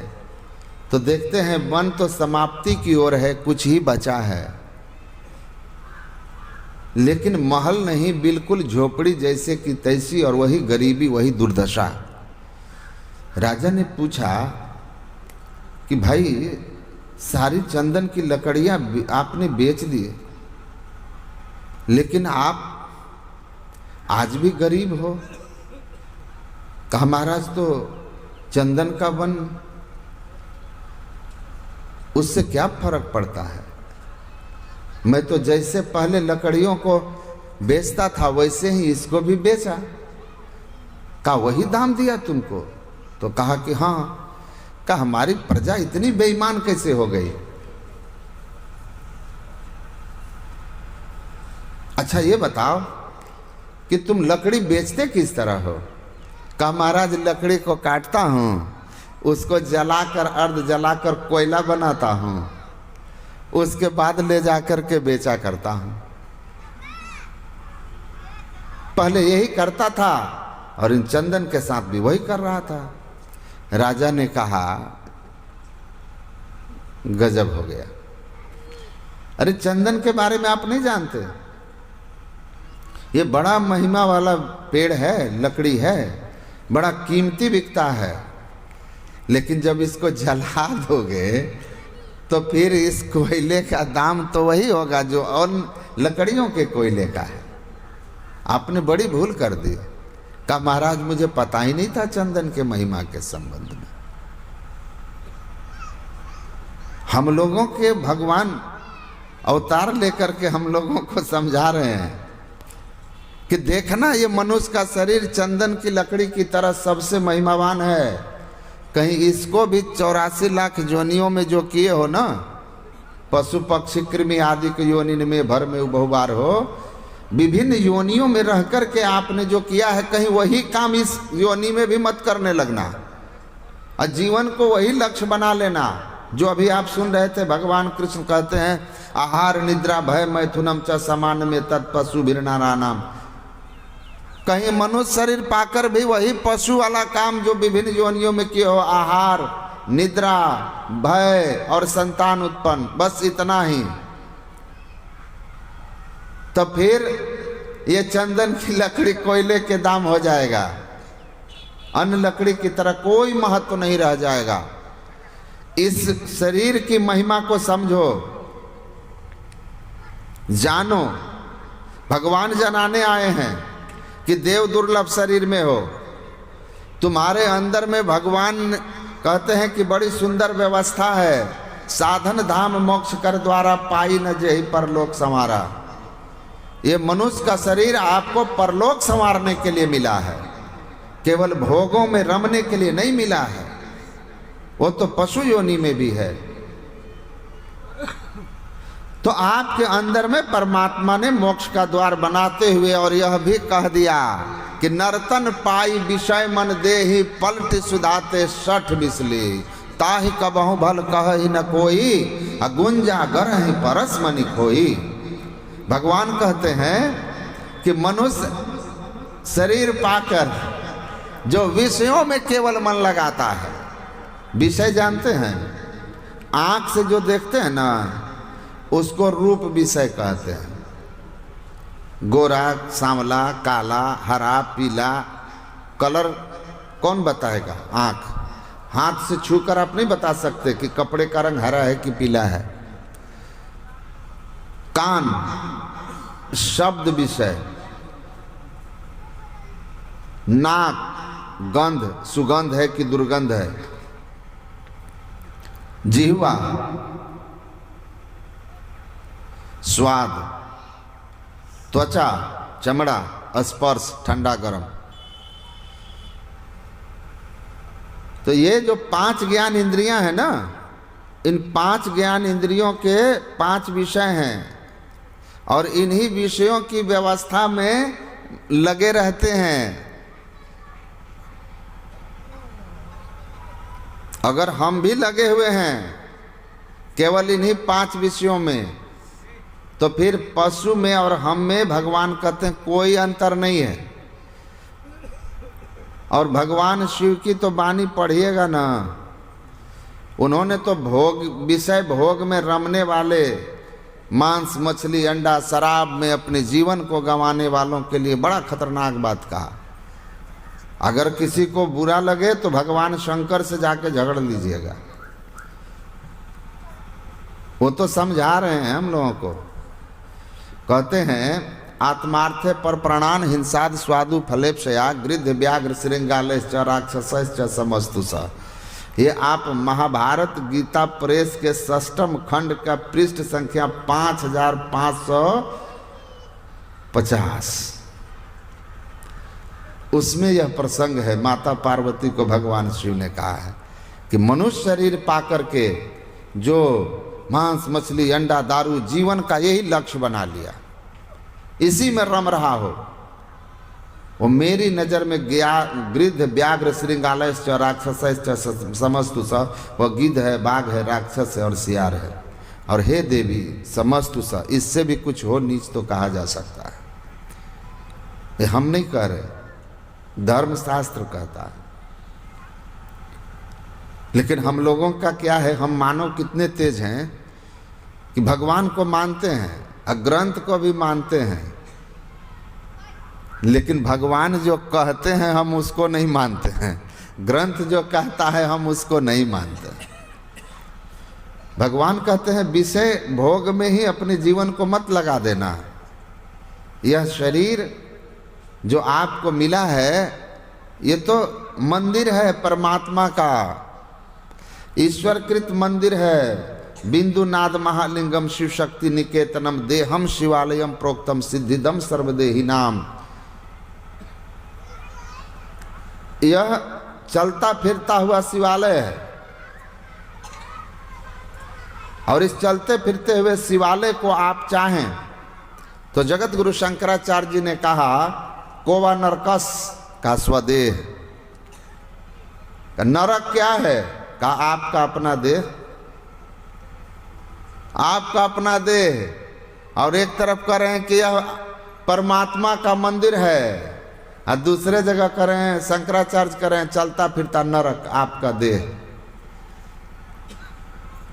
तो देखते हैं वन तो समाप्ति की ओर है, कुछ ही बचा है, लेकिन महल नहीं, बिल्कुल झोपड़ी जैसे कि तैसी, और वही गरीबी, वही दुर्दशा। राजा ने पूछा कि भाई सारी चंदन की लकड़ियां आपने बेच दी, लेकिन आप आज भी गरीब हो। कहा महाराज तो चंदन का वन, उससे क्या फर्क पड़ता है, मैं तो जैसे पहले लकड़ियों को बेचता था वैसे ही इसको भी बेचा। कहा वही दाम दिया तुमको? तो कहा कि हाँ। कहा हमारी प्रजा इतनी बेईमान कैसे हो गई? अच्छा ये बताओ कि तुम लकड़ी बेचते किस तरह हो? कहा महाराज लकड़ी को काटता हूँ, उसको जलाकर, अर्ध जलाकर कोयला बनाता हूँ, उसके बाद ले जाकर के बेचा करता हूँ। पहले यही करता था और इन चंदन के साथ भी वही कर रहा था। राजा ने कहा गजब हो गया। अरे चंदन के बारे में आप नहीं जानते, ये बड़ा महिमा वाला पेड़ है, लकड़ी है, बड़ा कीमती बिकता है, लेकिन जब इसको जला दोगे तो फिर इस कोयले का दाम तो वही होगा जो और लकड़ियों के कोयले का है। आपने बड़ी भूल कर दी। कहा महाराज मुझे पता ही नहीं था चंदन के महिमा के संबंध में। हम लोगों के भगवान अवतार लेकर के हम लोगों को समझा रहे हैं कि देखना ये मनुष्य का शरीर चंदन की लकड़ी की तरह सबसे महिमावान है। कहीं इसको भी 84 लाख योनियों में जो किए हो ना, पशु पक्षी कृमि आदि के योनि में भर में बहुबार हो, विभिन्न योनियों में रह कर के आपने जो किया है, कहीं वही काम इस योनि में भी मत करने लगना और जीवन को वही लक्ष्य बना लेना जो अभी आप सुन रहे थे। भगवान कृष्ण कहते हैं आहार निद्रा भय मैथुनम च समान में तत्पशु भिन्नानाम। कहीं मनुष्य शरीर पाकर भी वही पशु वाला काम जो विभिन्न योनियों में किए हो, आहार निद्रा भय और संतान उत्पन्न, बस इतना ही। तो फिर ये चंदन की लकड़ी कोयले के दाम हो जाएगा, अन्य लकड़ी की तरह कोई महत्व नहीं रह जाएगा। इस शरीर की महिमा को समझो, जानो। भगवान जनाने आए हैं कि देव दुर्लभ शरीर में हो, तुम्हारे अंदर में भगवान कहते हैं कि बड़ी सुंदर व्यवस्था है, साधन धाम मोक्ष कर द्वारा पाई न जेहि परलोक संवारा। ये मनुष्य का शरीर आपको परलोक संवारने के लिए मिला है, केवल भोगों में रमने के लिए नहीं मिला है। वो तो पशु योनि में भी है। तो आपके अंदर में परमात्मा ने मोक्ष का द्वार बनाते हुए और यह भी कह दिया कि नर्तन पाई विषय मन देहि पलट सुधाते सठ बिसली ताहि कबहु भल कहि न कोई गुंजा गरहि परस मनि खोई। भगवान कहते हैं कि मनुष्य शरीर पाकर जो विषयों में केवल मन लगाता है, विषय जानते हैं, आंख से जो देखते हैं ना उसको रूप विषय कहते हैं। गोरा, सांवला, काला, हरा, पीला, कलर कौन बताएगा? आंख। हाथ से छूकर आप नहीं बता सकते कि कपड़े का रंग हरा है कि पीला है। कान शब्द विषय, नाक गंध, सुगंध है कि दुर्गंध है, जिह्वा स्वाद, त्वचा चमड़ा, स्पर्श ठंडा गरम। तो ये जो 5 ज्ञान इंद्रियां हैं ना, इन 5 ज्ञान इंद्रियों के 5 विषय हैं और इन्हीं विषयों की व्यवस्था में लगे रहते हैं। अगर हम भी लगे हुए हैं केवल इन्हीं 5 विषयों में, तो फिर पशु में और हम में भगवान कहते हैं कोई अंतर नहीं है। और भगवान शिव की तो वाणी पढ़िएगा ना, उन्होंने तो भोग विषय भोग में रमने वाले, मांस मछली अंडा शराब में अपने जीवन को गंवाने वालों के लिए बड़ा खतरनाक बात कहा। अगर किसी को बुरा लगे तो भगवान शंकर से जाके झगड़ लीजिएगा, वो तो समझा रहे हैं हम लोगों को। कहते हैं आत्मार्थे पर प्राणान हिंसाद स्वादु फलेप्सया गृध्र व्याघ्र श्रृंगालश्च राक्षसश्च समस्तु स। ये आप महाभारत गीता प्रेस के 6म खंड का पृष्ठ संख्या 5550, उसमें यह प्रसंग है। माता पार्वती को भगवान शिव ने कहा है कि मनुष्य शरीर पाकर के जो मांस मछली अंडा दारू जीवन का यही लक्ष्य बना लिया, इसी में रम रहा हो, वो मेरी नज़र में गृध्र व्याघ्र श्रृंगालश्च राक्षसश्च समस्तु स। वह गिद्ध है, बाघ है, राक्षस है और सियार है। और हे देवी समस्तु स, इससे भी कुछ हो नीच तो कहा जा सकता है। ये हम नहीं कह रहे, धर्मशास्त्र कहता है। लेकिन हम लोगों का क्या है, हम मानव कितने तेज हैं कि भगवान को मानते हैं और ग्रंथ को भी मानते हैं, लेकिन भगवान जो कहते हैं हम उसको नहीं मानते हैं, ग्रंथ जो कहता है हम उसको नहीं मानते। भगवान कहते हैं विषय भोग में ही अपने जीवन को मत लगा देना। यह शरीर जो आपको मिला है ये तो मंदिर है परमात्मा का, ईश्वरकृत मंदिर है। बिंदु नाद महालिंगम शिव शक्ति निकेतनम देहम शिवालयम प्रोक्तम सिद्धिदम सर्वदेही नाम। यह चलता फिरता हुआ शिवालय है और इस चलते फिरते हुए शिवालय को आप चाहें तो जगत गुरु शंकराचार्य जी ने कहा कोवा नरकस का स्वदेह। नरक क्या है? कहा आपका अपना देह, आपका अपना देह। और एक तरफ कह रहे हैं कि यह परमात्मा का मंदिर है और दूसरे जगह कह रहे हैं, शंकराचार्य कह रहे हैं चलता फिरता नरक आपका देह।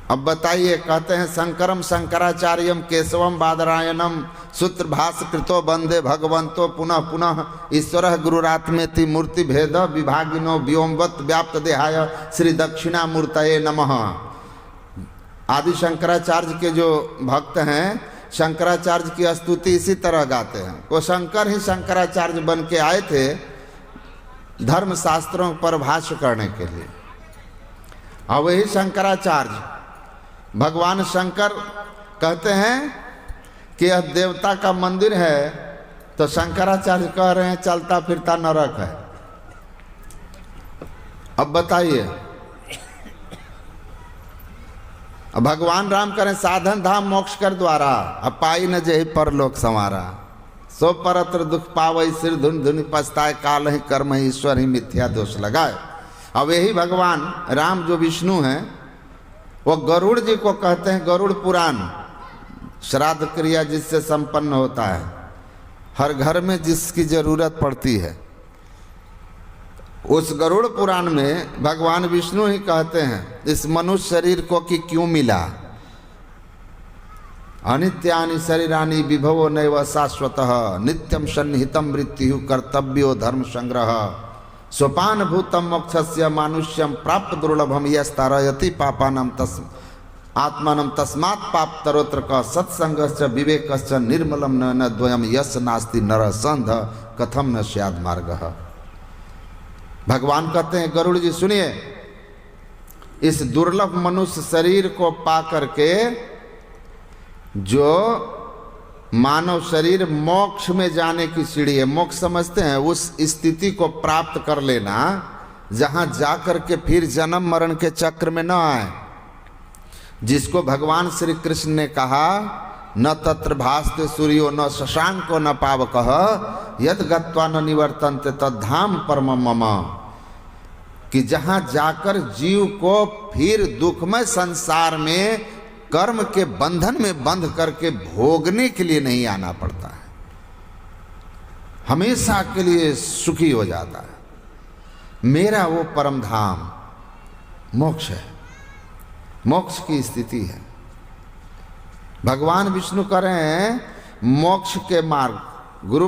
अब बताइए, कहते हैं शंकरम शंकराचार्यम केशवम बादरायणम सूत्र भाष्य कृतो वंदे भगवंतो पुनः पुनः ईश्वर गुरुरात्मेति मूर्ति भेद विभागिनो व्योमवत व्याप्त देहाय श्री दक्षिणामूर्तये नमः। आदि शंकराचार्य के जो भक्त हैं शंकराचार्य की स्तुति इसी तरह गाते हैं। वो शंकर ही शंकराचार्य बन के आए थे धर्म शास्त्रों पर भाष्य करने के लिए। और वही शंकराचार्य भगवान शंकर कहते हैं कि यह देवता का मंदिर है, तो शंकराचार्य कह रहे हैं चलता फिरता नरक है। अब बताइए, अब भगवान राम करें साधन धाम मोक्ष कर द्वारा, अब पाई न जेहि परलोक संवारा। सो परत्र दुख पावई सिर धुन धुनि पछताए काल ही कर्म ही ईश्वर ही मिथ्या दोष लगाए। अब यही भगवान राम जो विष्णु हैं वो गरुड़ जी को कहते हैं, गरुड़ पुराण श्राद्ध क्रिया जिससे संपन्न होता है, हर घर में जिसकी जरूरत पड़ती है। उस गरुड़ पुराण में भगवान विष्णु ही कहते हैं इस मनुष्य शरीर को कि क्यों मिला। अनित्यानि शरीरानि विभवो नैव शाश्वतः नित्यं सन्निहितं मृत्यु कर्तव्यो धर्म संग्रह सोपान भूतम मोक्षस्य मानुष्यम प्राप्त दुर्लभम यस्तारयति पापानं आत्मानं तस्मात् पाप तरोत्र का सत्संगश्च विवेकश्च निर्मलम न द्वयम यश नास्ति नर संध कथम न स्याद मार्गः। भगवान कहते हैं गरुड़ जी सुनिए, इस दुर्लभ मनुष्य शरीर को पा करके जो मानव शरीर मोक्ष में जाने की सीढ़ी है, मोक्ष समझते हैं, उस स्थिति को प्राप्त कर लेना जहां जाकर के फिर जन्म मरण के चक्र में न आए, जिसको भगवान श्री कृष्ण ने कहा न तत्र भास्ते सूर्यो न शशांको न पावकः यद गत्वा न निवर्तन्ते तद्धाम परम मम, कि जहां जाकर जीव को फिर दुखमय संसार में कर्म के बंधन में बंध करके भोगने के लिए नहीं आना पड़ता है, हमेशा के लिए सुखी हो जाता है। मेरा वो परम धाम मोक्ष है, मोक्ष की स्थिति है। भगवान विष्णु कह रहे हैं मोक्ष के मार्ग, गुरु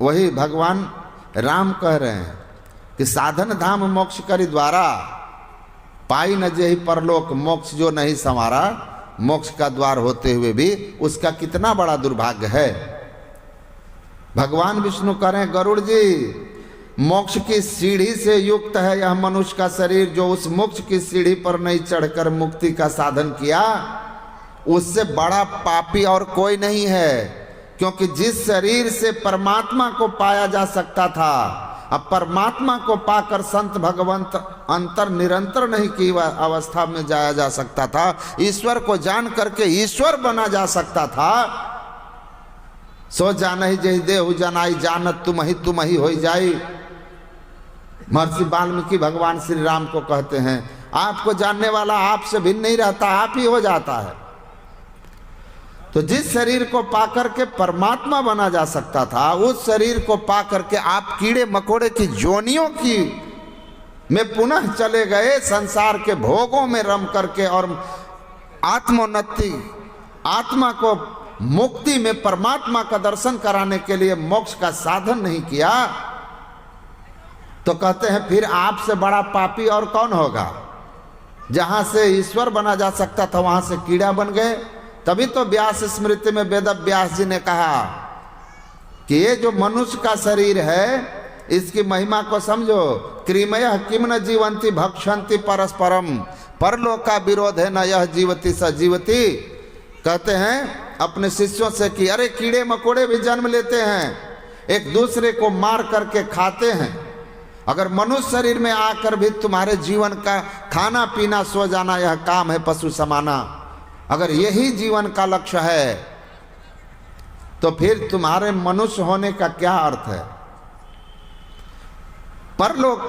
वही भगवान राम कह रहे हैं कि साधन धाम मोक्ष करी द्वारा पाई न जेहि परलोक, मोक्ष जो नहीं संवारा, मोक्ष का द्वार होते हुए भी उसका कितना बड़ा दुर्भाग्य है। भगवान विष्णु कह रहे हैं गरुड़ जी मोक्ष की सीढ़ी से युक्त है यह मनुष्य का शरीर, जो उस मोक्ष की सीढ़ी पर नहीं चढ़कर मुक्ति का साधन किया उससे बड़ा पापी और कोई नहीं है। क्योंकि जिस शरीर से परमात्मा को पाया जा सकता था, अब परमात्मा को पाकर संत भगवंत अंतर निरंतर नहीं की अवस्था में जाया जा सकता था, ईश्वर को जान करके ईश्वर बना जा सकता था। सो जानहि जहि देहु जनाई जानत तुम ही हो जाई। महर्षि वाल्मीकि भगवान श्री राम को कहते हैं आपको जानने वाला आपसे भिन्न नहीं रहता, आप ही हो जाता है। तो जिस शरीर को पाकर के परमात्मा बना जा सकता था, उस शरीर को पाकर के आप कीड़े मकोड़े की जोनियों की में पुनः चले गए, संसार के भोगों में रम करके और आत्मोन्नति, आत्मा को मुक्ति में परमात्मा का दर्शन कराने के लिए मोक्ष का साधन नहीं किया। तो कहते हैं फिर आपसे बड़ा पापी और कौन होगा। जहां से ईश्वर बना जा सकता था वहां से कीड़ा बन गए। तभी तो व्यास स्मृति में वेद व्यास जी ने कहा कि ये जो मनुष्य का शरीर है इसकी महिमा को समझो। क्रीमयः किम न जीवंती भक्षन्ति परस्परम परलोका विरोध है न यह जीवती स जीवती। कहते हैं अपने शिष्यों से कि अरे कीड़े मकोड़े भी जन्म लेते हैं, एक दूसरे को मार करके खाते हैं। अगर मनुष्य शरीर में आकर भी तुम्हारे जीवन का खाना पीना सो जाना यह काम है पशु समाना, अगर यही जीवन का लक्ष्य है तो फिर तुम्हारे मनुष्य होने का क्या अर्थ है। परलोक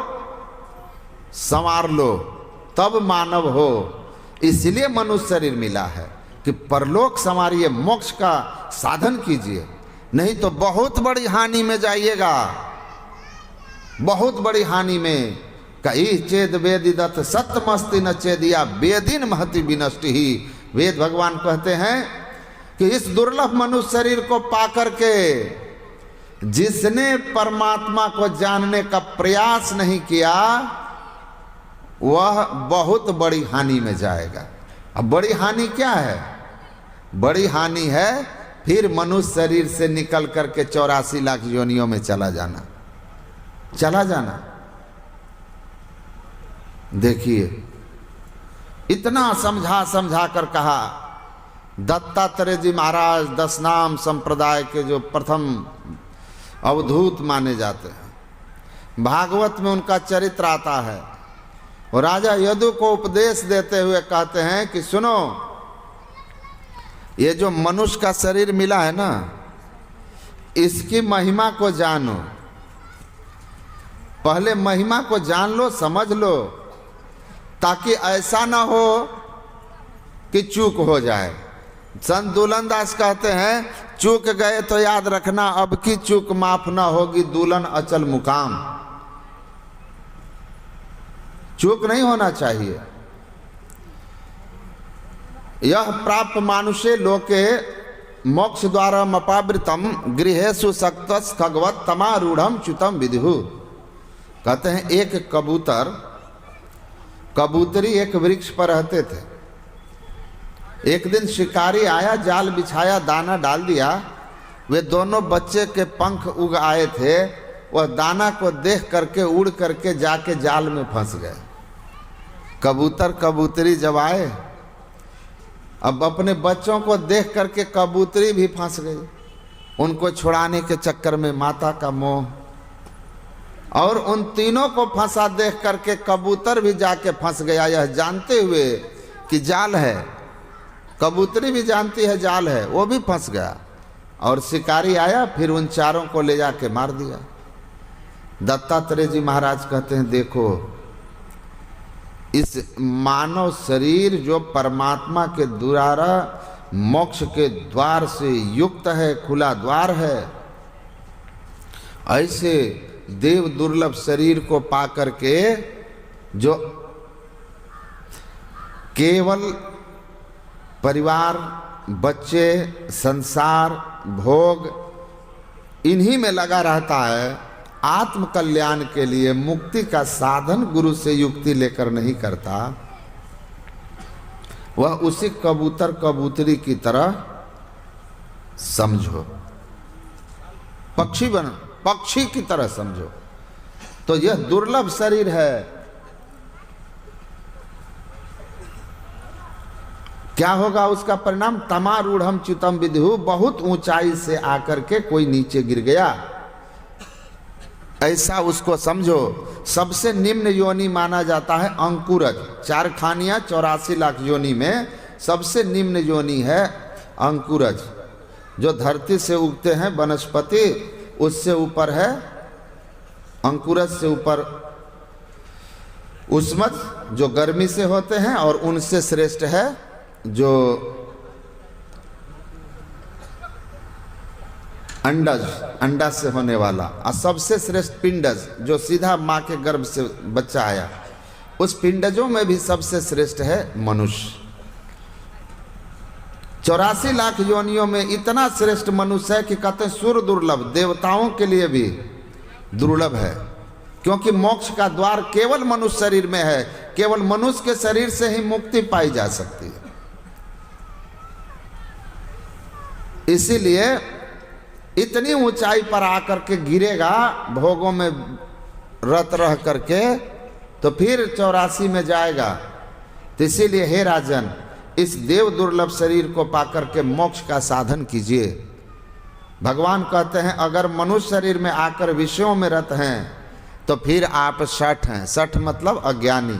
संवार लो तब मानव हो, इसलिए मनुष्य शरीर मिला है कि परलोक संवारिए, मोक्ष का साधन कीजिए, नहीं तो बहुत बड़ी हानि में जाइएगा, बहुत बड़ी हानि में। कई चेद वेदिदत सत्यमस्ति न चेदिया वेदिन महति विनष्टि ही। वेद भगवान कहते हैं कि इस दुर्लभ मनुष्य शरीर को पाकर के जिसने परमात्मा को जानने का प्रयास नहीं किया वह बहुत बड़ी हानि में जाएगा। अब बड़ी हानि क्या है? बड़ी हानि है फिर मनुष्य शरीर से निकल करके 84 लाख योनियों में चला जाना। देखिए इतना समझा कर कहा। दत्तात्रेय जी महाराज 10 नाम संप्रदाय के जो प्रथम अवधूत माने जाते हैं, भागवत में उनका चरित्र आता है। और राजा यदु को उपदेश देते हुए कहते हैं कि सुनो, ये जो मनुष्य का शरीर मिला है ना, इसकी महिमा को जानो। पहले महिमा को जान लो, समझ लो, ताकि ऐसा ना हो कि चूक हो जाए। संत दुल्हन दास कहते हैं, चूक गए तो याद रखना, अब की चूक माफ ना होगी, दुल्हन अचल मुकाम। चूक नहीं होना चाहिए। यह प्राप्त मानुषे लोके मोक्ष द्वारा मपावृतम गृहेषु सक्तस खगवत तमारूढ़म च्युतम विदुहु। कहते हैं एक कबूतरी एक वृक्ष पर रहते थे। एक दिन शिकारी आया, जाल बिछाया, दाना डाल दिया। वे दोनों बच्चे के पंख उग आए थे, वह दाना को देख करके उड़ करके जाके जाल में फंस गए। कबूतरी जब आए, अब अपने बच्चों को देख करके कबूतरी भी फंस गई। उनको छुड़ाने के चक्कर में माता का मोह, और उन तीनों को फंसा देख करके कबूतर भी जाके फंस गया, यह जानते हुए कि जाल है। कबूतरी भी जानती है जाल है, वो भी फंस गया। और शिकारी आया, फिर उन चारों को ले जाके मार दिया। दत्तात्रेय जी महाराज कहते हैं, देखो इस मानव शरीर जो परमात्मा के द्वारा मोक्ष के द्वार से युक्त है, खुला द्वार है, ऐसे देव दुर्लभ शरीर को पा करके जो केवल परिवार, बच्चे, संसार, भोग इन्हीं में लगा रहता है, आत्म कल्याण के लिए मुक्ति का साधन गुरु से युक्ति लेकर नहीं करता, वह उसी कबूतरी की तरह समझो, पक्षी की तरह समझो। तो यह दुर्लभ शरीर है। क्या होगा उसका परिणाम? तमारूढ़म च्युतम विदुहु, बहुत ऊंचाई से आकर के कोई नीचे गिर गया, ऐसा उसको समझो। सबसे निम्न योनि माना जाता है अंकुरज। 4 खानियां 84 लाख योनि में सबसे निम्न योनि है अंकुरज। जो धरती से उगते हैं वनस्पति, उससे ऊपर है अंकुरज से ऊपर उष्मज, जो गर्मी से होते हैं, और उनसे श्रेष्ठ है जो अंडा से होने वाला, और सबसे श्रेष्ठ पिंडज, जो सीधा माँ के गर्भ से बच्चा आया। उस पिंडजों में भी सबसे श्रेष्ठ है मनुष्य। 84 लाख योनियों में इतना श्रेष्ठ मनुष्य है कि कहते हैं सुर दुर्लभ, देवताओं के लिए भी दुर्लभ है, क्योंकि मोक्ष का द्वार केवल मनुष्य शरीर में है। केवल मनुष्य के शरीर से ही मुक्ति पाई जा सकती है। इसीलिए इतनी ऊंचाई पर आकर के गिरेगा, भोगों में रत रह करके, तो फिर 84 में जाएगा। तो इसीलिए हे राजन, इस देव दुर्लभ शरीर को पाकर के मोक्ष का साधन कीजिए। भगवान कहते हैं अगर मनुष्य शरीर में आकर विषयों में रत हैं तो फिर आप शठ हैं। शठ मतलब अज्ञानी।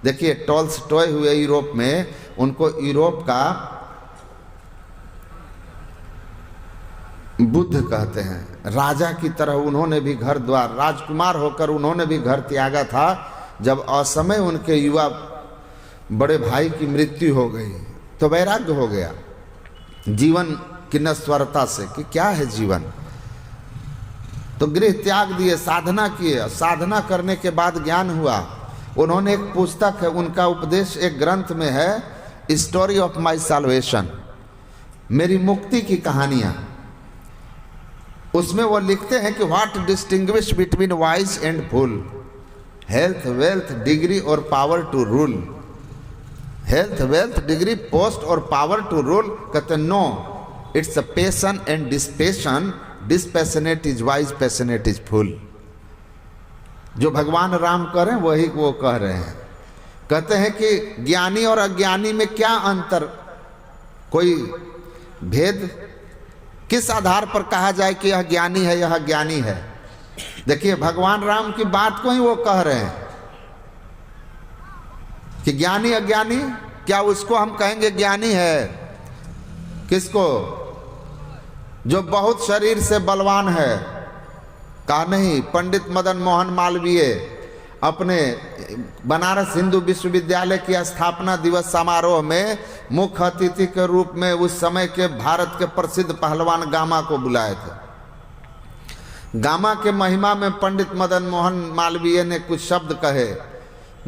देखिए टॉल्स्टॉय हुए यूरोप में, उनको यूरोप का बुद्ध कहते हैं। राजा की तरह उन्होंने भी घर द्वार, राजकुमार होकर उन्होंने भी घर त्यागा था। जब असमय उनके युवा बड़े भाई की मृत्यु हो गई तो वैराग्य हो गया जीवन की नश्वरता से कि क्या है जीवन। तो गृह त्याग दिए, साधना किए। साधना करने के बाद ज्ञान हुआ। उन्होंने एक पुस्तक है, उनका उपदेश एक ग्रंथ में है, स्टोरी ऑफ माई सैल्वेशन, मेरी मुक्ति की कहानियां। उसमें वो लिखते हैं कि what distinguish between wise and fool, health wealth degree और power to rule. Health wealth degree post और पावर टू रूल। कहते no, it's a passion and dispassion, dispassionate is wise, passionate is fool. जो भगवान राम कह रहे हैं वही वो कह रहे हैं। कहते हैं कि ज्ञानी और अज्ञानी में क्या अंतर, कोई भेद, किस आधार पर कहा जाए कि यह ज्ञानी है यह ज्ञानी है। देखिए भगवान राम की बात को ही वो कह रहे हैं कि ज्ञानी अज्ञानी, क्या उसको हम कहेंगे ज्ञानी है? किसको? जो बहुत शरीर से बलवान है। कहा नहीं, पंडित मदन मोहन मालवीय अपने बनारस हिंदू विश्वविद्यालय की स्थापना दिवस समारोह में मुख्य अतिथि के रूप में उस समय के भारत के प्रसिद्ध पहलवान गामा को बुलाए थे। गामा के महिमा में पंडित मदन मोहन मालवीय ने कुछ शब्द कहे।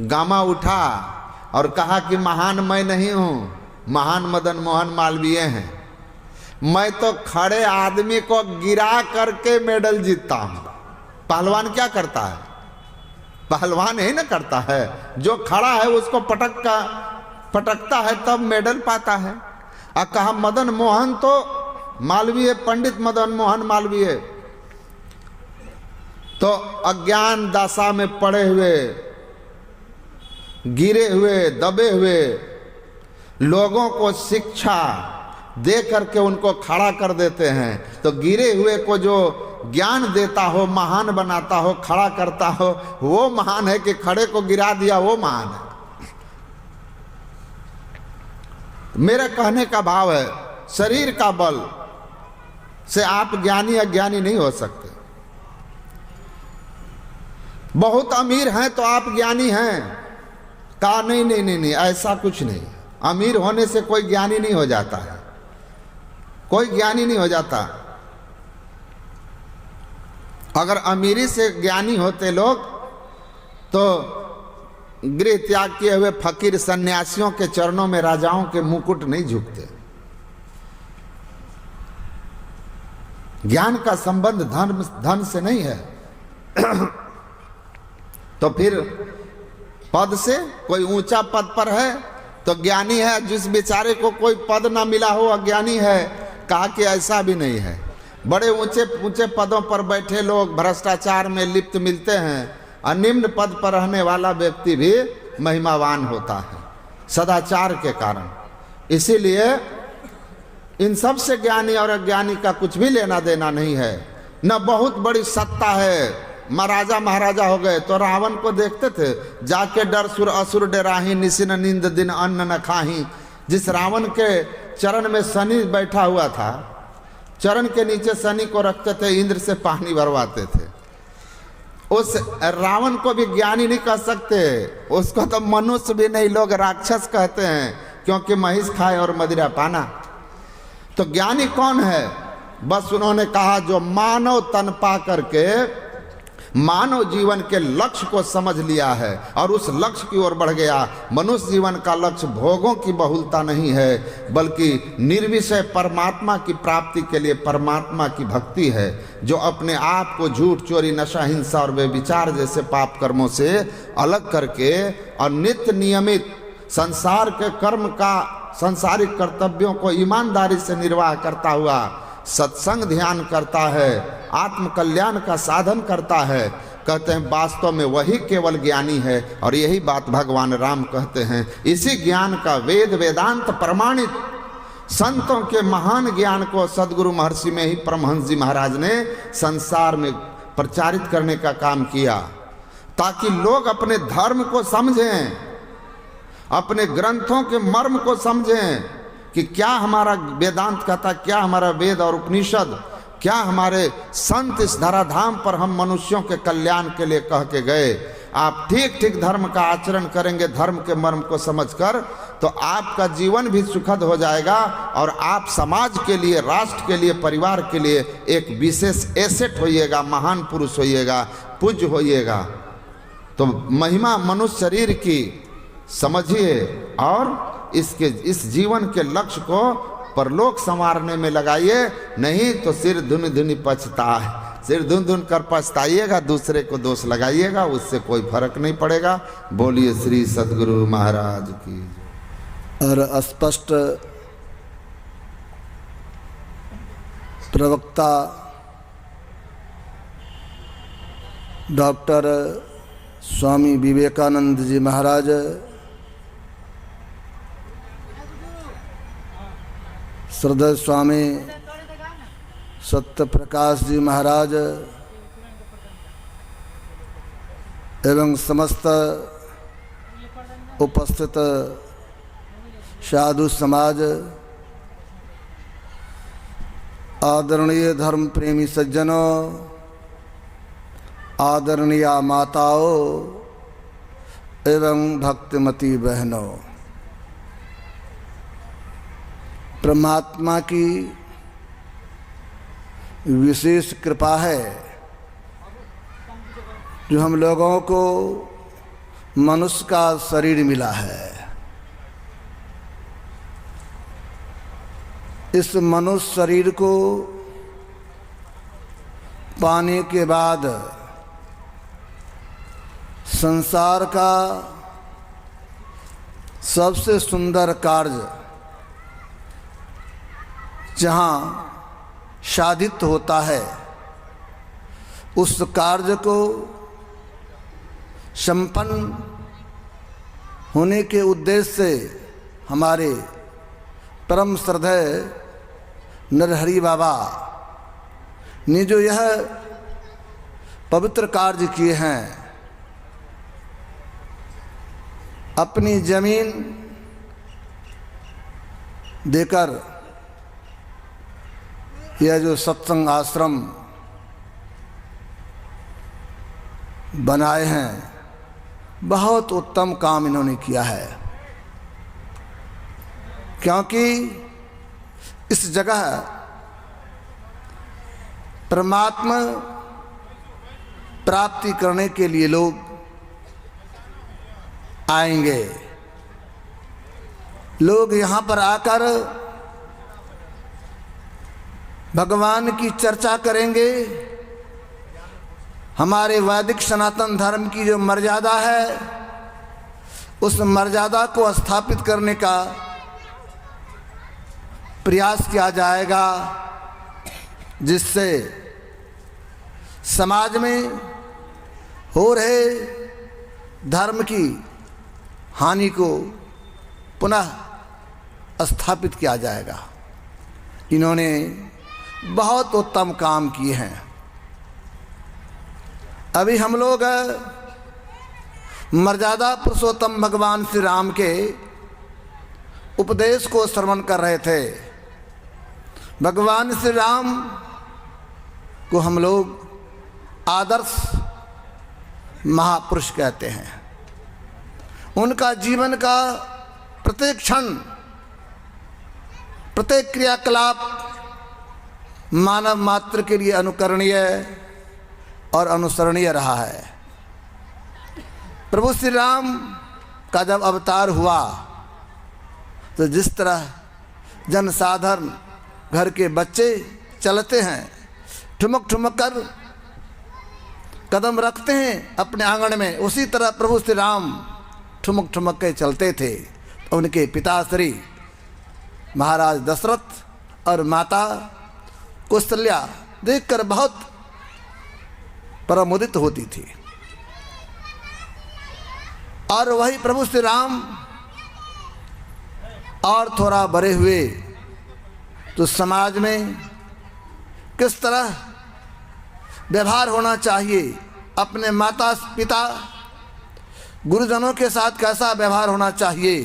गामा उठा और कहा कि महान मैं नहीं हूँ, महान मदन मोहन मालवीय हैं। मैं तो खड़े आदमी को गिरा करके मेडल जीतता हूँ। पहलवान क्या करता है? पहलवान यही ना करता है, जो खड़ा है उसको पटकता है तब मेडल पाता है। और कहा मदन मोहन तो मालवीय, पंडित मदन मोहन मालवीय तो अज्ञान दशा में पड़े हुए, गिरे हुए, दबे हुए लोगों को शिक्षा दे करके उनको खड़ा कर देते हैं। तो गिरे हुए को जो ज्ञान देता हो, महान बनाता हो, खड़ा करता हो, वो महान है कि खड़े को गिरा दिया वो महान है। मेरा कहने का भाव है, शरीर का बल से आप ज्ञानी अज्ञानी नहीं हो सकते। बहुत अमीर हैं तो आप ज्ञानी हैं? कहा नहीं नहीं नहीं नहीं, ऐसा कुछ नहीं। अमीर होने से कोई ज्ञानी नहीं हो जाता है, कोई ज्ञानी नहीं हो जाता। अगर अमीरी से ज्ञानी होते लोग तो गृह त्याग किए हुए फकीर सन्यासियों के चरणों में राजाओं के मुकुट नहीं झुकते। ज्ञान का संबंध धन से नहीं है। तो फिर पद से, कोई ऊंचा पद पर है तो ज्ञानी है, जिस बेचारे को कोई पद ना मिला हो अज्ञानी है। कहा कि ऐसा भी नहीं है। बड़े ऊंचे ऊंचे पदों पर बैठे लोग भ्रष्टाचार में लिप्त मिलते हैं, और निम्न पद पर रहने वाला व्यक्ति भी महिमावान होता है सदाचार के कारण। इसीलिए इन सब से ज्ञानी और अज्ञानी का कुछ भी लेना देना नहीं है। न बहुत बड़ी सत्ता है, महाराजा महाराजा हो गए तो रावण को देखते थे, जाके डर सुर असुर डराही, निसिन नींद दिन अन्न न खाही। जिस रावण के चरण में शनि बैठा हुआ था, चरण के नीचे शनि को रखते थे, इंद्र से पानी भरवाते थे। उस रावण को भी ज्ञानी नहीं कह सकते, उसको तो मनुष्य भी नहीं, लोग राक्षस कहते हैं, क्योंकि महिष खाए और मदिरा पाना। तो ज्ञानी कौन है? बस उन्होंने कहा जो मानव तन पा करके मानव जीवन के लक्ष्य को समझ लिया है और उस लक्ष्य की ओर बढ़ गया। मनुष्य जीवन का लक्ष्य भोगों की बहुलता नहीं है, बल्कि निर्विषय परमात्मा की प्राप्ति के लिए परमात्मा की भक्ति है, जो अपने आप को झूठ, चोरी, नशा, हिंसा और व्यभिचार जैसे पाप कर्मों से अलग करके और नित्य नियमित संसार के कर्म का, संसारिक कर्तव्यों को ईमानदारी से निर्वाह करता हुआ सत्संग ध्यान करता है, आत्म कल्याण का साधन करता है। कहते हैं वास्तव में वही केवल ज्ञानी है। और यही बात भगवान राम कहते हैं। इसी ज्ञान का वेद वेदांत प्रमाणित संतों के महान ज्ञान को सदगुरु महर्षि में ही परमहंस जी महाराज ने संसार में प्रचारित करने का काम किया, ताकि लोग अपने धर्म को समझें, अपने ग्रंथों के मर्म को समझें कि क्या हमारा वेदांत कहता, क्या हमारा वेद और उपनिषद, क्या हमारे संत इस धराधाम पर हम मनुष्यों के कल्याण के लिए कह के गए। आप ठीक ठीक धर्म का आचरण करेंगे, धर्म के मर्म को समझकर, तो आपका जीवन भी सुखद हो जाएगा और आप समाज के लिए, राष्ट्र के लिए, परिवार के लिए एक विशेष एसेट होइएगा, महान पुरुष होइएगा, पूज्य होइएगा। तो महिमा मनुष्य शरीर की समझिए और इस जीवन के लक्ष्य को परलोक संवारने में लगाइए, नहीं तो सिर धुन धुनी पछताए, सिर धुन धुन कर पछताइएगा, दूसरे को दोष लगाइएगा, उससे कोई फर्क नहीं पड़ेगा। बोलिए श्री सद्गुरु महाराज की। और स्पष्ट प्रवक्ता डॉक्टर स्वामी विवेकानंद जी महाराज, श्रद्धेय स्वामी सत्य प्रकाश जी महाराज एवं समस्त उपस्थित साधु समाज, आदरणीय धर्म प्रेमी सज्जनों, आदरणीय माताओं, एवं भक्तिमती बहनों, परमात्मा की विशेष कृपा है जो हम लोगों को मनुष्य का शरीर मिला है। इस मनुष्य शरीर को पाने के बाद संसार का सबसे सुंदर कार्य जहाँ साधित होता है, उस कार्य को संपन्न होने के उद्देश्य से हमारे परम श्रद्धेय नरहरि बाबा ने जो यह पवित्र कार्य किए हैं, अपनी जमीन देकर यह जो सत्संग आश्रम बनाए हैं, बहुत उत्तम काम इन्होंने किया है। क्योंकि इस जगह परमात्मा प्राप्ति करने के लिए लोग आएंगे। लोग यहाँ पर आकर भगवान की चर्चा करेंगे। हमारे वैदिक सनातन धर्म की जो मर्यादा है, उस मर्यादा को स्थापित करने का प्रयास किया जाएगा, जिससे समाज में हो रहे धर्म की हानि को पुनः स्थापित किया जाएगा। इन्होंने बहुत उत्तम काम किए हैं। अभी हम लोग मर्यादा पुरुषोत्तम भगवान श्री राम के उपदेश को श्रवण कर रहे थे। भगवान श्री राम को हम लोग आदर्श महापुरुष कहते हैं। उनका जीवन का प्रत्येक क्षण, प्रत्येक क्रियाकलाप मानव मात्र के लिए अनुकरणीय और अनुसरणीय रहा है। प्रभु श्री राम का जब अवतार हुआ तो जिस तरह जनसाधारण घर के बच्चे चलते हैं, ठुमक ठुमक कर कदम रखते हैं अपने आंगन में, उसी तरह प्रभु श्री राम ठुमक ठुमक के चलते थे। उनके पिता श्री महाराज दशरथ और माता कौशल्या देखकर बहुत परमोदित होती थी। और वही प्रभु श्री राम और थोड़ा बड़े हुए तो समाज में किस तरह व्यवहार होना चाहिए, अपने माता पिता गुरुजनों के साथ कैसा व्यवहार होना चाहिए,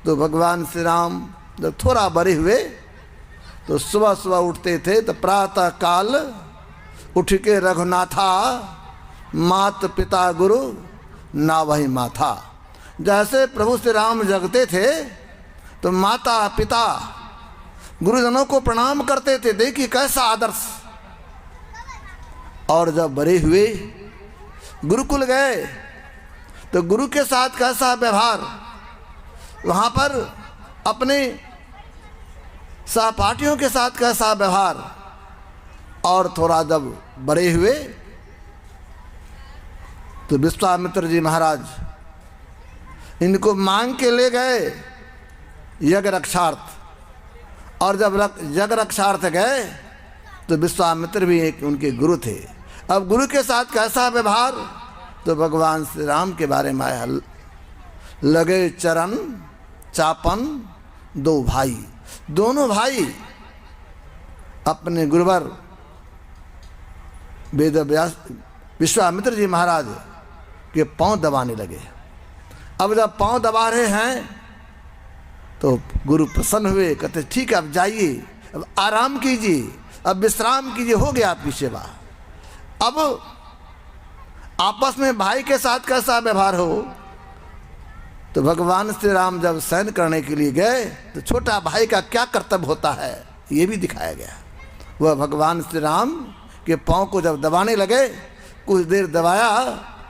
तो भगवान श्री राम जब थोड़ा बड़े हुए तो सुबह सुबह उठते थे तो प्रातः काल उठ के रघुनाथा, मात पिता गुरु ना वही माथा। जैसे प्रभु श्री राम जगते थे तो माता पिता गुरुजनों को प्रणाम करते थे। देखिए कैसा आदर्श। और जब बड़े हुए गुरुकुल गए तो गुरु के साथ कैसा व्यवहार, वहाँ पर अपने सहपाठियों के साथ कैसा व्यवहार। और थोड़ा जब बड़े हुए तो विश्वामित्र जी महाराज इनको मांग के ले गए यज्ञ रक्षार्थ। और जब यज्ञ रक्षार्थ गए तो विश्वामित्र भी एक उनके गुरु थे। अब गुरु के साथ कैसा व्यवहार, तो भगवान श्री राम के बारे में लगे चरण चापन दो भाई। दोनों भाई अपने गुरुवर वेद व्यास विश्वामित्र जी महाराज के पांव दबाने लगे। अब जब पांव दबा रहे हैं तो गुरु प्रसन्न हुए, कहते ठीक है अब जाइए, अब आराम कीजिए, अब विश्राम कीजिए, हो गया आपकी सेवा। अब आपस में भाई के साथ कैसा व्यवहार हो, तो भगवान श्री राम जब शयन करने के लिए गए तो छोटा भाई का क्या कर्तव्य होता है ये भी दिखाया गया। वह भगवान श्री राम के पाँव को जब दबाने लगे, कुछ देर दबाया,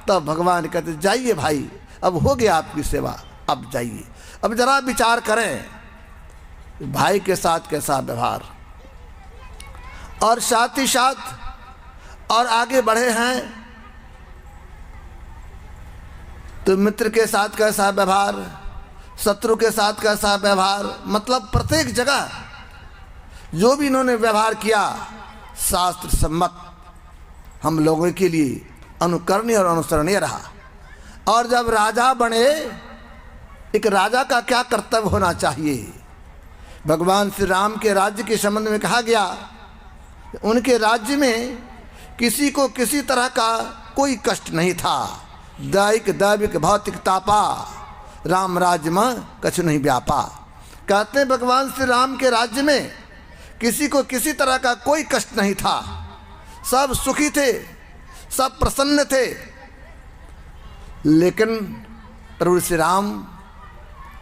तब भगवान कहते जाइए भाई, अब हो गया आपकी सेवा, अब जाइए। अब जरा विचार करें भाई के साथ कैसा व्यवहार, और साथ ही साथ और आगे बढ़े हैं तो मित्र के साथ कैसा व्यवहार, शत्रु के साथ कैसा व्यवहार, मतलब प्रत्येक जगह जो भी इन्होंने व्यवहार किया शास्त्र सम्मत हम लोगों के लिए अनुकरणीय और अनुसरणीय रहा। और जब राजा बने, एक राजा का क्या कर्तव्य होना चाहिए, भगवान श्री राम के राज्य के संबंध में कहा गया, उनके राज्य में किसी को किसी तरह का कोई कष्ट नहीं था। दैहिक दैविक भौतिक तापा राम राज्य में कछु नहीं व्यापा। कहते हैं भगवान श्री राम के राज्य में किसी को किसी तरह का कोई कष्ट नहीं था, सब सुखी थे, सब प्रसन्न थे। लेकिन प्रभु श्री राम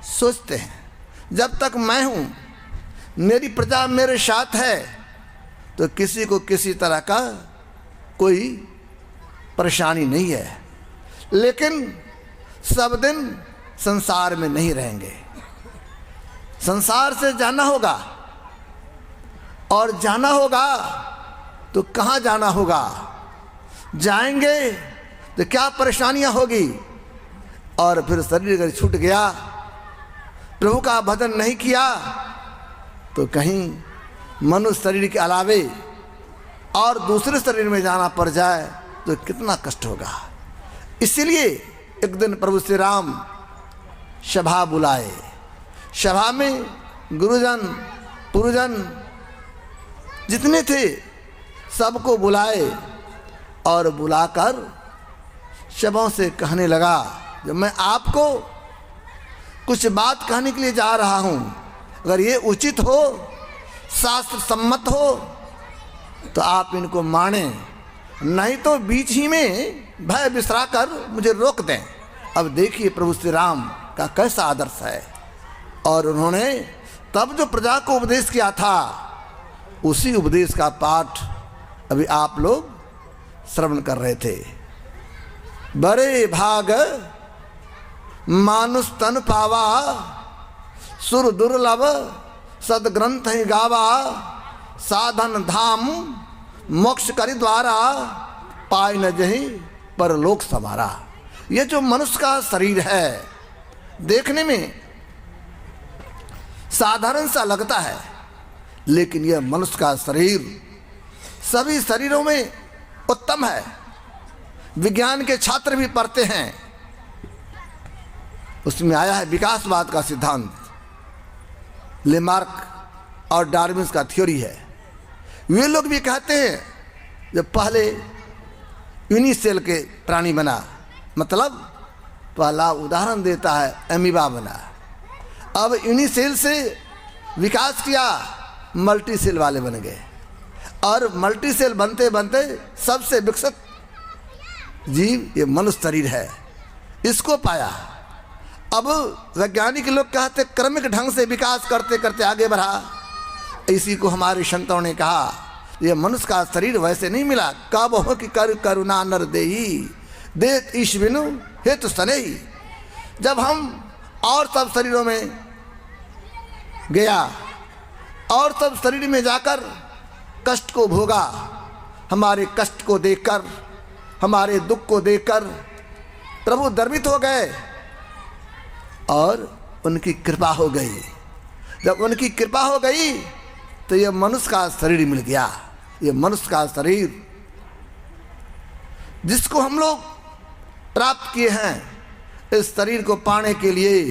सोचते हैं जब तक मैं हूँ, मेरी प्रजा मेरे साथ है, तो किसी को किसी तरह का कोई परेशानी नहीं है। लेकिन सब दिन संसार में नहीं रहेंगे, संसार से जाना होगा, और जाना होगा तो कहाँ जाना होगा, जाएंगे तो क्या परेशानियां होगी। और फिर शरीर अगर छूट गया, प्रभु का भजन नहीं किया, तो कहीं मनुष्य शरीर के अलावे और दूसरे शरीर में जाना पड़ जाए तो कितना कष्ट होगा। इसीलिए एक दिन प्रभु श्री राम सभा बुलाए। सभा में गुरुजन पुरुजन जितने थे सबको बुलाए, और बुलाकर सबों से कहने लगा, जब मैं आपको कुछ बात कहने के लिए जा रहा हूँ, अगर ये उचित हो, शास्त्र सम्मत हो, तो आप इनको माने, नहीं तो बीच ही में भय बिसरा कर मुझे रोक दें। अब देखिए प्रभु श्री राम का कैसा आदर्श है। और उन्होंने तब जो प्रजा को उपदेश किया था, उसी उपदेश का पाठ अभी आप लोग श्रवण कर रहे थे। बड़े भाग मानुष तन पावा, सुर दुर्लभ सदग्रंथ ही गावा, साधन धाम मोक्ष करि द्वारा, पाय न जही परलोक समारा। ये जो मनुष्य का शरीर है, देखने में साधारण सा लगता है, लेकिन यह मनुष्य का शरीर सभी शरीरों में उत्तम है। विज्ञान के छात्र भी पढ़ते हैं, उसमें आया है विकासवाद का सिद्धांत, लेमार्क और डार्विन का थ्योरी है। वे लोग भी कहते हैं जब पहले यूनिसेल के प्राणी बना, मतलब पहला उदाहरण देता है एमीबा बना, अब यूनिसेल से विकास किया, मल्टीसेल वाले बन गए, और मल्टीसेल बनते बनते सबसे विकसित जीव ये मनुष्य शरीर है, इसको पाया। अब वैज्ञानिक लोग कहते क्रमिक ढंग से विकास करते करते आगे बढ़ा। इसी को हमारे संतों ने कहा, ये मनुष्य का शरीर वैसे नहीं मिला, कब हो कि कर करुणा नर देही, देत ईश बिनु हेतु सनेही। जब हम और सब शरीरों में गया, और सब शरीर में जाकर कष्ट को भोगा, हमारे कष्ट को देखकर, हमारे दुख को देखकर प्रभु गर्वित हो गए, और उनकी कृपा हो गई। जब उनकी कृपा हो गई तो यह मनुष्य का शरीर मिल गया। ये मनुष्य का शरीर जिसको हम लोग प्राप्त किए हैं, इस शरीर को पाने के लिए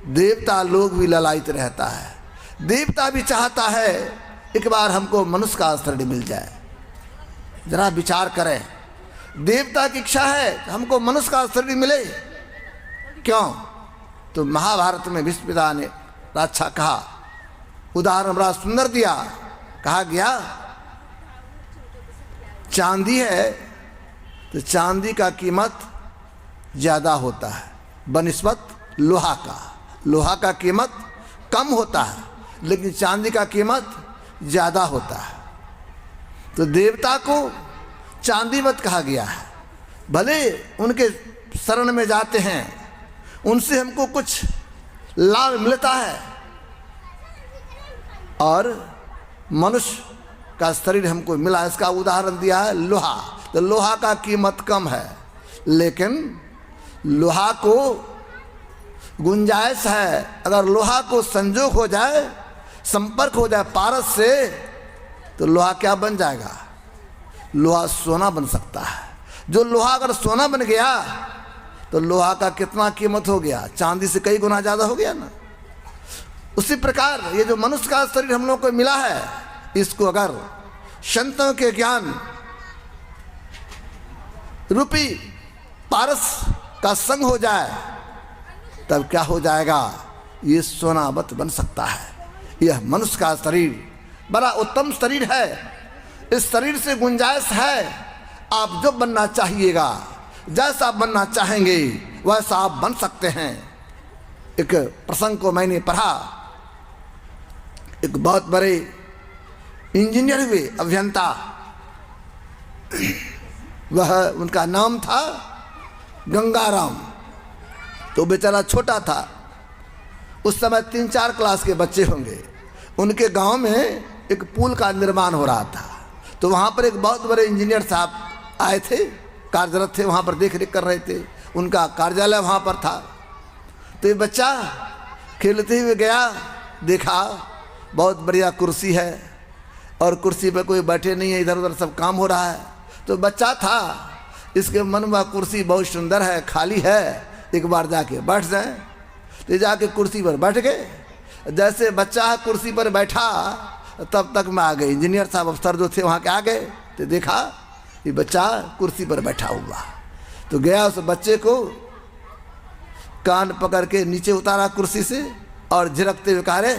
देवता लोग भी ललायित रहता है। देवता भी चाहता है एक बार हमको मनुष्य का शरीर मिल जाए। जरा विचार करें, देवता की इच्छा है हमको मनुष्य का शरीर मिले। क्यों? तो महाभारत में भीष्म पिता ने अच्छा कहा, उदाहरण बड़ा सुंदर दिया। कहा गया चांदी है तो चांदी का कीमत ज़्यादा होता है बनिस्बत लोहा का कीमत कम होता है, लेकिन चांदी का कीमत ज़्यादा होता है। तो देवता को चांदीवत कहा गया है। भले उनके शरण में जाते हैं, उनसे हमको कुछ लाभ मिलता है, और मनुष्य का शरीर हमको मिला। इसका उदाहरण दिया है लोहा। तो लोहा का कीमत कम है, लेकिन लोहा को गुंजाइश है। अगर लोहा को संजोग हो जाए, संपर्क हो जाए पारस से, तो लोहा क्या बन जाएगा? लोहा सोना बन सकता है। जो लोहा अगर सोना बन गया तो लोहा का कितना कीमत हो गया? चांदी से कई गुना ज़्यादा हो गया ना। उसी प्रकार ये जो मनुष्य का शरीर हम लोग को मिला है, इसको अगर संतों के ज्ञान रूपी पारस का संग हो जाए, तब क्या हो जाएगा? ये सोनावत बन सकता है। यह मनुष्य का शरीर बड़ा उत्तम शरीर है। इस शरीर से गुंजाइश है। आप जो बनना चाहिएगा, जैसा बनना चाहेंगे, वैसा आप बन सकते हैं। एक प्रसंग को मैंने पढ़ा। एक बहुत बड़े इंजीनियर हुए, अभियंता। वह उनका नाम था गंगाराम। तो बेचारा छोटा था, उस समय 3-4 क्लास के बच्चे होंगे। उनके गांव में एक पुल का निर्माण हो रहा था। तो वहाँ पर एक बहुत बड़े इंजीनियर साहब आए थे, कार्यरत थे, वहाँ पर देख रेख कर रहे थे। उनका कार्यालय वहाँ पर था। तो ये बच्चा खेलते हुए गया, देखा बहुत बढ़िया कुर्सी है, और कुर्सी पर कोई बैठे नहीं है, इधर उधर सब काम हो रहा है। तो बच्चा था, इसके मन में कुर्सी बहुत सुंदर है, खाली है, एक बार जाके बैठ जाए। तो जाके कुर्सी पर बैठ गए। जैसे बच्चा कुर्सी पर बैठा, तब तक मैं आ गए। इंजीनियर साहब अफसर जो थे वहाँ के आ गए। तो देखा ये बच्चा कुर्सी पर बैठा हुआ। तो गया, उस बच्चे को कान पकड़ के नीचे उतारा कुर्सी से, और झिड़कते हुए कहा, रे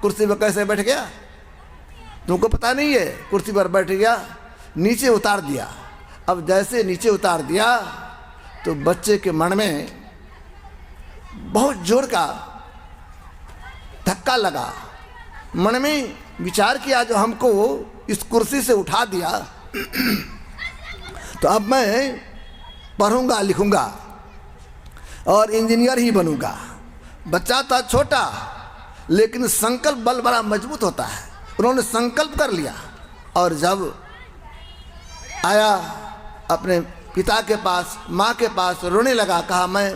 कुर्सी पर कैसे बैठ गया? तुमको पता नहीं है? कुर्सी पर बैठ गया, नीचे उतार दिया। अब जैसे नीचे उतार दिया, तो बच्चे के मन में बहुत जोर का धक्का लगा। मन में विचार किया, जो हमको इस कुर्सी से उठा दिया, तो अब मैं पढ़ूंगा लिखूंगा और इंजीनियर ही बनूंगा। बच्चा था छोटा, लेकिन संकल्प बल बड़ा मजबूत होता है। उन्होंने संकल्प कर लिया, और जब आया अपने पिता के पास, माँ के पास, रोने लगा। कहा मैं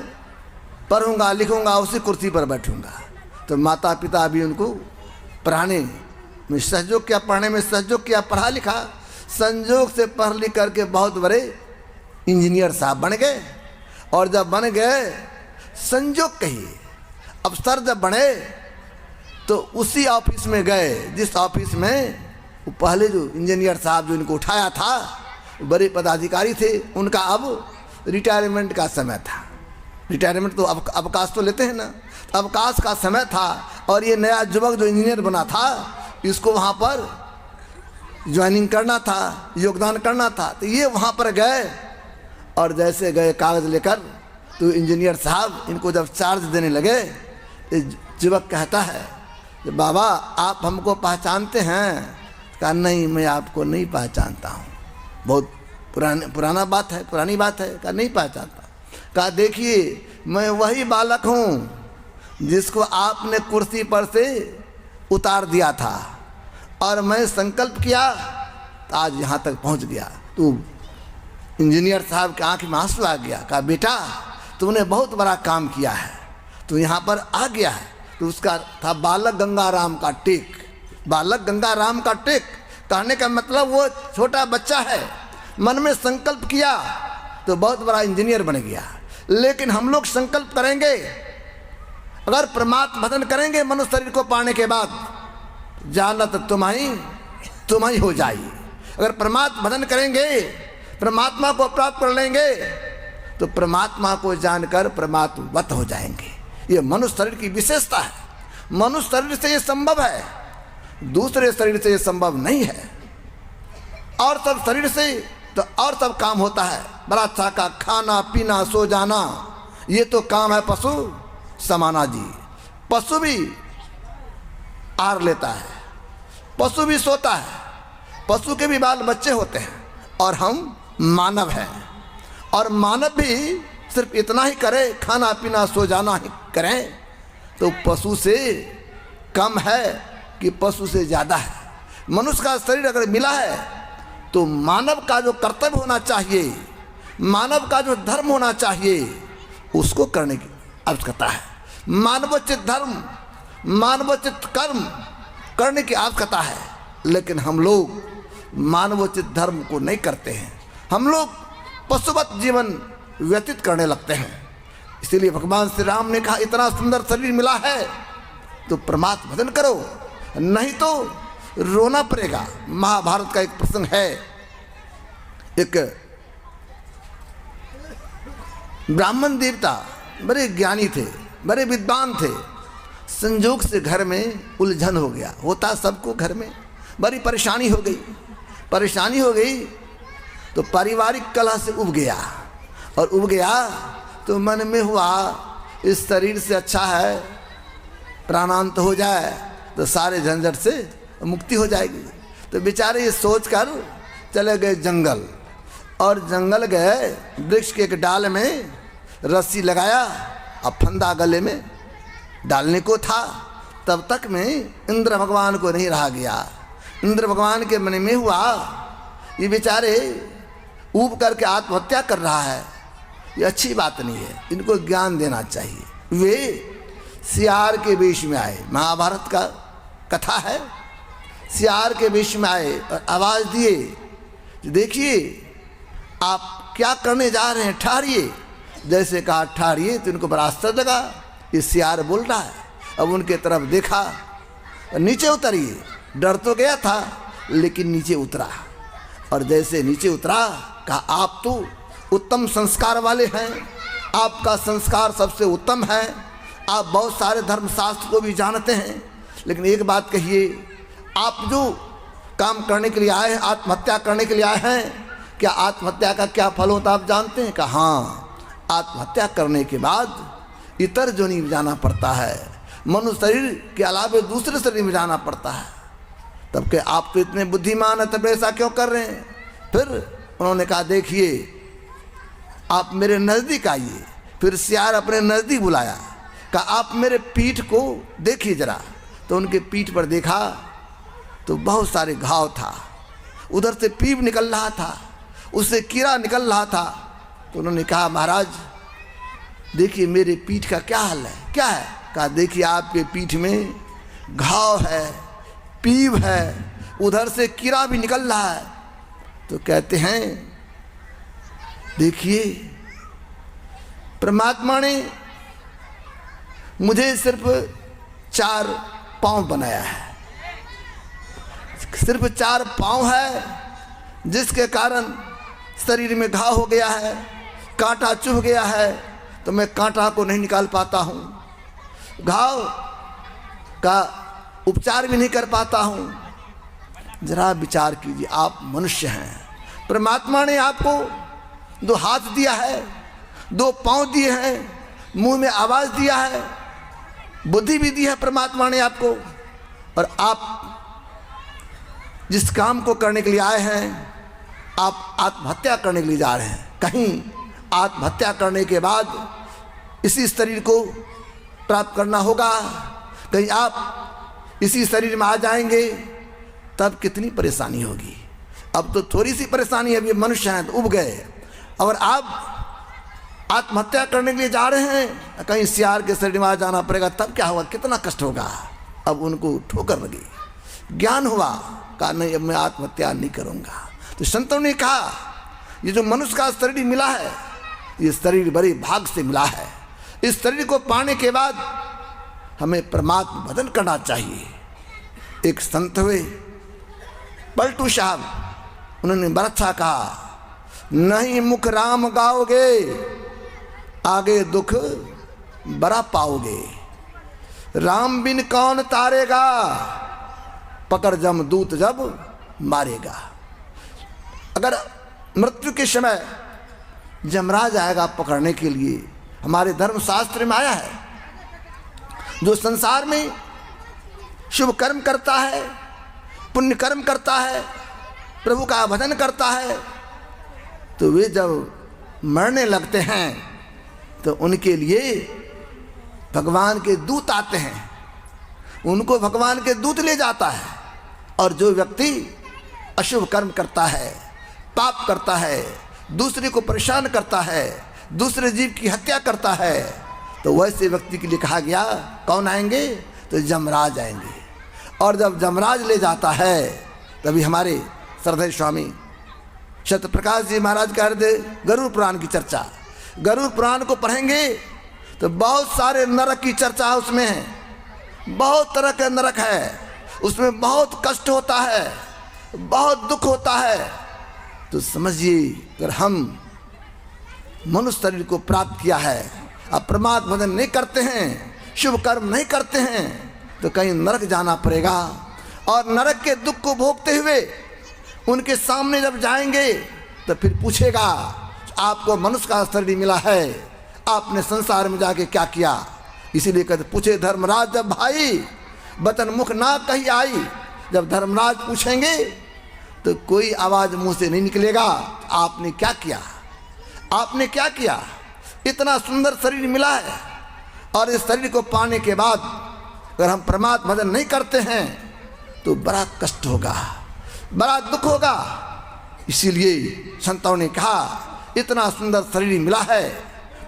पढ़ूंगा लिखूंगा, उसी कुर्सी पर बैठूंगा। तो माता पिता भी उनको पढ़ाने में सहयोग किया, पढ़ने में सहयोग किया, पढ़ा लिखा। संयोग से पढ़ लिख करके बहुत बड़े इंजीनियर साहब बन गए। और जब बन गए, संयोग कहिए, अफसर जब बने, तो उसी ऑफिस में गए जिस ऑफिस में वो पहले जो इंजीनियर साहब जो इनको उठाया था, बड़े पदाधिकारी थे। उनका अब रिटायरमेंट का समय था। रिटायरमेंट तो अवकाश तो लेते हैं ना, तो अवकाश का समय था। और ये नया युवक जो इंजीनियर बना था, इसको वहाँ पर ज्वाइनिंग करना था, योगदान करना था। तो ये वहाँ पर गए, और जैसे गए कागज़ लेकर, तो इंजीनियर साहब इनको जब चार्ज देने लगे, तो युवक कहता है, बाबा आप हमको पहचानते हैं? कहा नहीं, मैं आपको नहीं पहचानता हूँ। बहुत पुरानी बात है। कहा नहीं पहचानता। कहा देखिए, मैं वही बालक हूँ जिसको आपने कुर्सी पर से उतार दिया था, और मैं संकल्प किया तो आज यहाँ तक पहुँच गया। तो इंजीनियर साहब के आँख में आंसू आ गया। कहा बेटा तुमने बहुत बड़ा काम किया है, तो यहाँ पर आ गया है। तो उसका था बालक गंगाराम का टेक। बालक गंगाराम का टेक कहने का मतलब वो छोटा बच्चा है, मन में संकल्प किया तो बहुत बड़ा इंजीनियर बन गया। लेकिन हम लोग संकल्प करेंगे, अगर परमात्मा भजन करेंगे मनुष्य शरीर को पाने के बाद, जानत तुम ही हो जाइए। अगर परमात्मा भजन करेंगे, परमात्मा को प्राप्त कर लेंगे, तो परमात्मा को जानकर परमात्मवत हो जाएंगे। ये मनुष्य शरीर की विशेषता है। मनुष्य शरीर से ये संभव है, दूसरे शरीर से ये संभव नहीं है। और सब शरीर से तो और सब काम होता है, बड़ा अच्छा का खाना पीना सो जाना, ये तो काम है पशु समाना जी। पशु भी आहार लेता है, पशु भी सोता है, पशु के भी बाल बच्चे होते हैं, और हम मानव हैं। और मानव भी सिर्फ इतना ही करे, खाना पीना सो जाना ही करें, तो पशु से कम है कि पशु से ज़्यादा है। मनुष्य का शरीर अगर मिला है तो मानव का जो कर्तव्य होना चाहिए, मानव का जो धर्म होना चाहिए, उसको करने की आवश्यकता है। मानवोचित धर्म, मानवोचित कर्म करने की आवश्यकता है, लेकिन हम लोग मानवोचित धर्म को नहीं करते हैं। हम लोग पशुवत जीवन व्यतीत करने लगते हैं। इसीलिए भगवान श्री राम ने कहा, इतना सुंदर शरीर मिला है तो परमात्मा भजन करो, नहीं तो रोना पड़ेगा। महाभारत का एक प्रसंग है, एक ब्राह्मण देवता बड़े ज्ञानी थे, बड़े विद्वान थे। संजोग से घर में उलझन हो गया, होता सबको घर में, बड़ी परेशानी हो गई। परेशानी हो गई तो पारिवारिक कलह से उब गया, और उब गया तो मन में हुआ इस शरीर से अच्छा है प्राणांत हो जाए तो सारे झंझट से मुक्ति हो जाएगी। तो बेचारे ये सोच कर चले गए जंगल, और जंगल गए, वृक्ष के एक डाल में रस्सी लगाया और फंदा गले में डालने को था। तब तक में इंद्र भगवान को नहीं रहा गया। इंद्र भगवान के मन में हुआ, ये बेचारे ऊब करके आत्महत्या कर रहा है, ये अच्छी बात नहीं है, इनको ज्ञान देना चाहिए। वे सियार के वेश में आए, महाभारत का कथा है। सियार के वेश में आए और आवाज़ दिए, देखिए आप क्या करने जा रहे हैं, ठहरिए। जैसे कहा ठहरिए तो इनको बड़ा आश्चर्य लगा, ये सियार बोल रहा है। अब उनके तरफ देखा, नीचे उतरिए। डर तो गया था लेकिन नीचे उतरा, और जैसे नीचे उतरा कहा, आप तो उत्तम संस्कार वाले हैं, आपका संस्कार सबसे उत्तम है, आप बहुत सारे धर्मशास्त्र को भी जानते हैं, लेकिन एक बात कहिए, आप जो काम करने के लिए आए हैं, आत्महत्या करने के लिए आए हैं, क्या आत्महत्या का क्या फल होता आप जानते हैं? कहा हाँ, आत्महत्या करने के बाद इतर जोनि में जाना पड़ता है, मनुष्य शरीर के अलावा दूसरे शरीर में जाना पड़ता है। तब के आप तो इतने बुद्धिमान हैं, तब ऐसा क्यों कर रहे हैं? फिर उन्होंने कहा, देखिए आप मेरे नज़दीक आइए। फिर सियार अपने नज़दीक बुलाया, कहा आप मेरे पीठ को देखिए जरा। तो उनके पीठ पर देखा तो बहुत सारे घाव था, उधर से पीप निकल रहा था, उससे कीड़ा निकल रहा था। तो उन्होंने कहा, महाराज देखिए मेरे पीठ का क्या हाल है, क्या है? कहा देखिए आपके पीठ में घाव है, पीप है, उधर से कीड़ा भी निकल रहा है। तो कहते हैं, देखिए परमात्मा ने मुझे सिर्फ 4 पाँव बनाया है, सिर्फ 4 पाँव है, जिसके कारण शरीर में घाव हो गया है, कांटा चुभ गया है, तो मैं कांटा को नहीं निकाल पाता हूँ, घाव का उपचार भी नहीं कर पाता हूँ। जरा विचार कीजिए, आप मनुष्य हैं, परमात्मा ने आपको 2 हाथ दिया है, 2 पाँव दिए हैं, मुंह में आवाज़ दिया है, बुद्धि भी दी है परमात्मा ने आपको, और आप जिस काम को करने के लिए आए हैं, आप आत्महत्या करने के लिए जा रहे हैं। कहीं आत्महत्या करने के बाद इसी शरीर को प्राप्त करना होगा, कहीं आप इसी शरीर में आ जाएंगे, तब कितनी परेशानी होगी। अब तो थोड़ी सी परेशानी है, अभी मनुष्य हैं तो उब गए, और आप आत्महत्या करने के लिए जा रहे हैं, कहीं सियार के शरीर में आ जाना पड़ेगा, तब क्या होगा, कितना कष्ट होगा। अब उनको ठोकर लगी, ज्ञान हुआ, कहा नहीं अब मैं आत्महत्या नहीं करूँगा। तो संतों ने कहा, ये जो मनुष्य का शरीर मिला है, ये शरीर बड़े भाग से मिला है, इस शरीर को पाने के बाद हमें परमात्मा भजन करना चाहिए। एक संत हुए पलटू साहब, उन्होंने बड़ा अच्छा कहा, नहीं मुख राम गाओगे, आगे दुख बड़ा पाओगे, राम बिन कौन तारेगा, पकड़ जमदूत जब मारेगा। अगर मृत्यु के समय जमराज आएगा पकड़ने के लिए, हमारे धर्मशास्त्र में आया है, जो संसार में शुभ कर्म करता है, पुण्य कर्म करता है, प्रभु का भजन करता है, तो वे जब मरने लगते हैं तो उनके लिए भगवान के दूत आते हैं, उनको भगवान के दूत ले जाता है। और जो व्यक्ति अशुभ कर्म करता है, पाप करता है, दूसरे को परेशान करता है, दूसरे जीव की हत्या करता है, तो वैसे व्यक्ति के लिए कहा गया कौन आएंगे? तो यमराज आएंगे। और जब यमराज ले जाता है तभी हमारे श्रद्धेय स्वामी सत्यप्रकाश जी महाराज कर दे गरुड़ पुराण की चर्चा। गरुड़ पुराण को पढ़ेंगे तो बहुत सारे नरक की चर्चा उसमें है, बहुत तरह के नरक है, उसमें बहुत कष्ट होता है, बहुत दुख होता है। तो समझिए अगर हम मनुष्य शरीर को प्राप्त किया है, अब परमात्मा भजन नहीं करते हैं, शुभ कर्म नहीं करते हैं, तो कहीं नरक जाना पड़ेगा। और नरक के दुख को भोगते हुए उनके सामने जब जाएंगे तो फिर पूछेगा आपको मनुष्य का शरीर मिला है, आपने संसार में जाके क्या किया? इसीलिए कहते पूछे धर्मराज जब भाई बचन मुख ना कही आई। जब धर्मराज पूछेंगे तो कोई आवाज मुंह से नहीं निकलेगा आपने क्या किया, आपने क्या किया? इतना सुंदर शरीर मिला है और इस शरीर को पाने के बाद अगर हम परमात्मा भजन नहीं करते हैं तो बड़ा कष्ट होगा, बड़ा दुख होगा। इसीलिए संतों ने कहा इतना सुंदर शरीर मिला है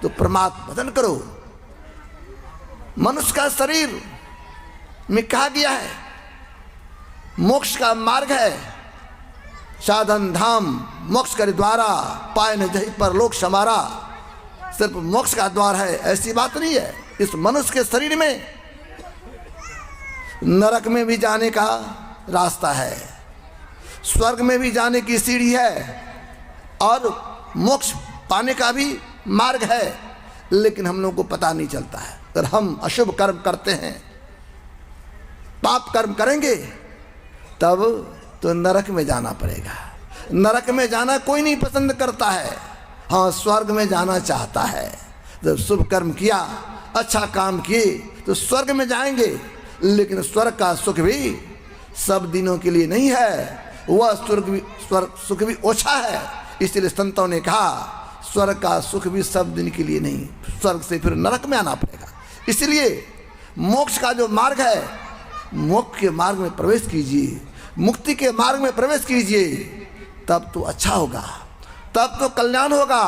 तो परमात्मा भजन करो। मनुष्य का शरीर में कहा गया है मोक्ष का मार्ग है, साधन धाम मोक्ष के द्वारा पाए न जही पर लोक समारा। सिर्फ मोक्ष का द्वार है ऐसी बात नहीं है। इस मनुष्य के शरीर में नरक में भी जाने का रास्ता है, स्वर्ग में भी जाने की सीढ़ी है और मोक्ष पाने का भी मार्ग है, लेकिन हम लोगों को पता नहीं चलता है। अगर हम अशुभ कर्म करते हैं, पाप कर्म करेंगे तब तो नरक में जाना पड़ेगा। नरक में जाना कोई नहीं पसंद करता है, हाँ स्वर्ग में जाना चाहता है। जब शुभ कर्म किया, अच्छा काम किए तो स्वर्ग में जाएंगे, लेकिन स्वर्ग का सुख भी सब दिनों के लिए नहीं है, वह स्वर्ग सुख भी ओछा है। इसलिए संतों ने कहा स्वर्ग का सुख भी सब दिन के लिए नहीं, स्वर्ग से फिर नरक में आना पड़ेगा। इसलिए मोक्ष का जो मार्ग है, मोक्ष के मार्ग में प्रवेश कीजिए, मुक्ति के मार्ग में प्रवेश कीजिए, तब तो अच्छा होगा, तब तो कल्याण होगा,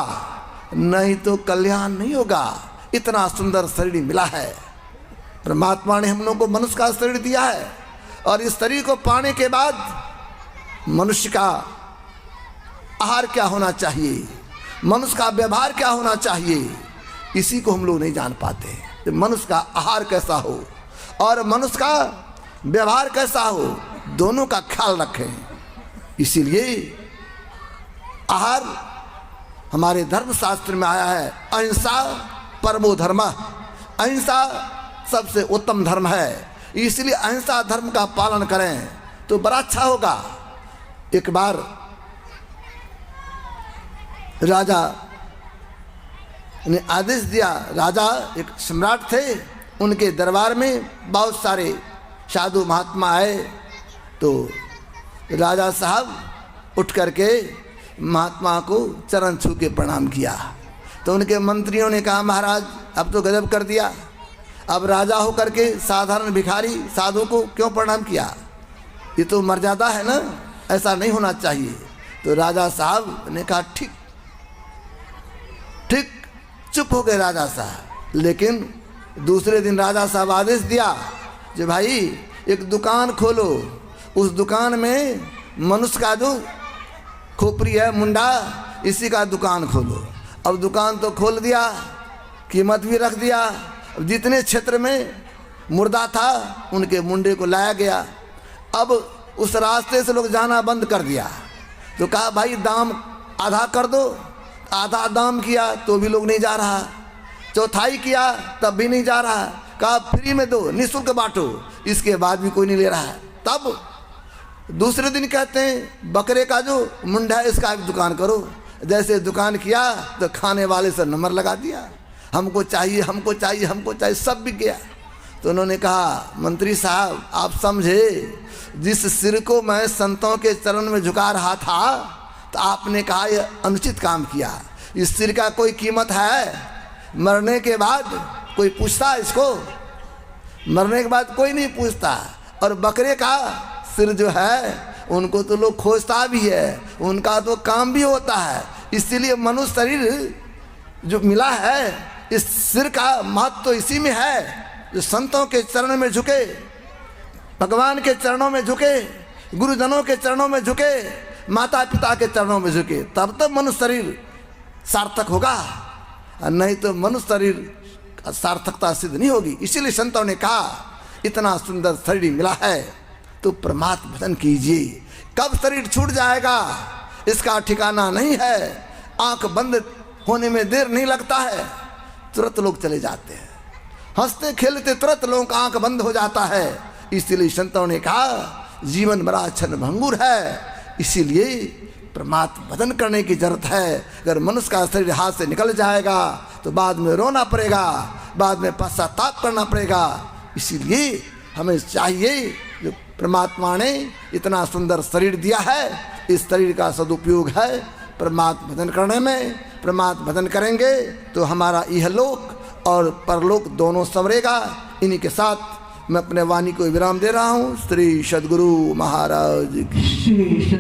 नहीं तो कल्याण नहीं होगा। इतना सुंदर शरीर मिला है, परमात्मा ने हम लोगों को मनुष्य का शरीर दिया है और इस शरीर को पाने के बाद मनुष्य का आहार क्या होना चाहिए, मनुष्य का व्यवहार क्या होना चाहिए, इसी को हम लोग नहीं जान पाते। तो मनुष्य का आहार कैसा हो और मनुष्य का व्यवहार कैसा हो, दोनों का ख्याल रखें। इसीलिए आहार हमारे धर्मशास्त्र में आया है, अहिंसा परमो धर्म, अहिंसा सबसे उत्तम धर्म है। इसलिए अहिंसा धर्म का पालन करें तो बड़ा अच्छा होगा। एक बार राजा ने आदेश दिया, राजा एक सम्राट थे, उनके दरबार में बहुत सारे साधु महात्मा आए, तो राजा साहब उठ करके महात्मा को चरण छू के प्रणाम किया। तो उनके मंत्रियों ने कहा महाराज अब तो गजब कर दिया, अब राजा हो करके साधारण भिखारी साधु को क्यों प्रणाम किया, ये तो मर्यादा है ना, ऐसा नहीं होना चाहिए। तो राजा साहब ने कहा ठीक ठीक, चुप हो गए राजा साहब। लेकिन दूसरे दिन राजा साहब आदेश दिया कि भाई एक दुकान खोलो, उस दुकान में मनुष्य का जो खोपड़ी है, मुंडा, इसी का दुकान खोलो। अब दुकान तो खोल दिया, कीमत भी रख दिया। अब जितने क्षेत्र में मुर्दा था उनके मुंडे को लाया गया। अब उस रास्ते से लोग जाना बंद कर दिया, तो कहा भाई दाम आधा कर दो। आधा दाम किया तो भी लोग नहीं जा रहा, चौथाई किया तब भी नहीं जा रहा, कहा फ्री में दो, निःशुल्क बांटो, इसके बाद भी कोई नहीं ले रहा है। तब दूसरे दिन कहते हैं बकरे का जो मुंडा है इसका एक दुकान करो। जैसे दुकान किया तो खाने वाले से नंबर लगा दिया, हमको चाहिए हमको चाहिए हमको चाहिए, सब बिक गया। तो उन्होंने कहा, मंत्री साहब आप समझे, जिस सिर को मैं संतों के चरण में झुका रहा था, तो आपने कहा यह अनुचित काम किया। इस सिर का कोई कीमत है? मरने के बाद कोई पूछता इसको? मरने के बाद कोई नहीं पूछता। और बकरे का सिर जो है उनको तो लोग खोजता भी है, उनका तो काम भी होता है। इसीलिए मनुष्य शरीर जो मिला है, इस सिर का महत्व तो इसी में है, जो संतों के चरण में झुके, भगवान के चरणों में झुके, गुरुजनों के चरणों में झुके, माता पिता के चरणों में झुके, तब तो मनुष्य शरीर सार्थक होगा, और नहीं तो मनुष्य शरीर सार्थकता सिद्ध नहीं होगी। इसीलिए संतों ने कहा, इतना सुंदर शरीर मिला है तो परमात्मा भजन कीजिए। कब शरीर छूट जाएगा इसका ठिकाना नहीं है। आंख बंद होने में देर नहीं लगता है, तुरंत लोग चले जाते हैं। हंसते खेलते तुरंत लोगों का आंख बंद हो जाता है। इसीलिए संतों ने कहा, जीवन बड़ा क्षण भंगुर है, इसीलिए परमात्मा भजन करने की जरूरत है। अगर मनुष्य का शरीर हाथ से निकल जाएगा तो बाद में रोना पड़ेगा, बाद में पश्चाताप करना पड़ेगा। इसीलिए हमें चाहिए, जो परमात्मा ने इतना सुंदर शरीर दिया है, इस शरीर का सदुपयोग है परमात्मा भजन करने में। परमात्मा भजन करेंगे तो हमारा इहलोक और परलोक दोनों संवरेगा। इन्हीं के साथ मैं अपने वाणी को विराम दे रहा हूँ। श्री सद्गुरु महाराज की।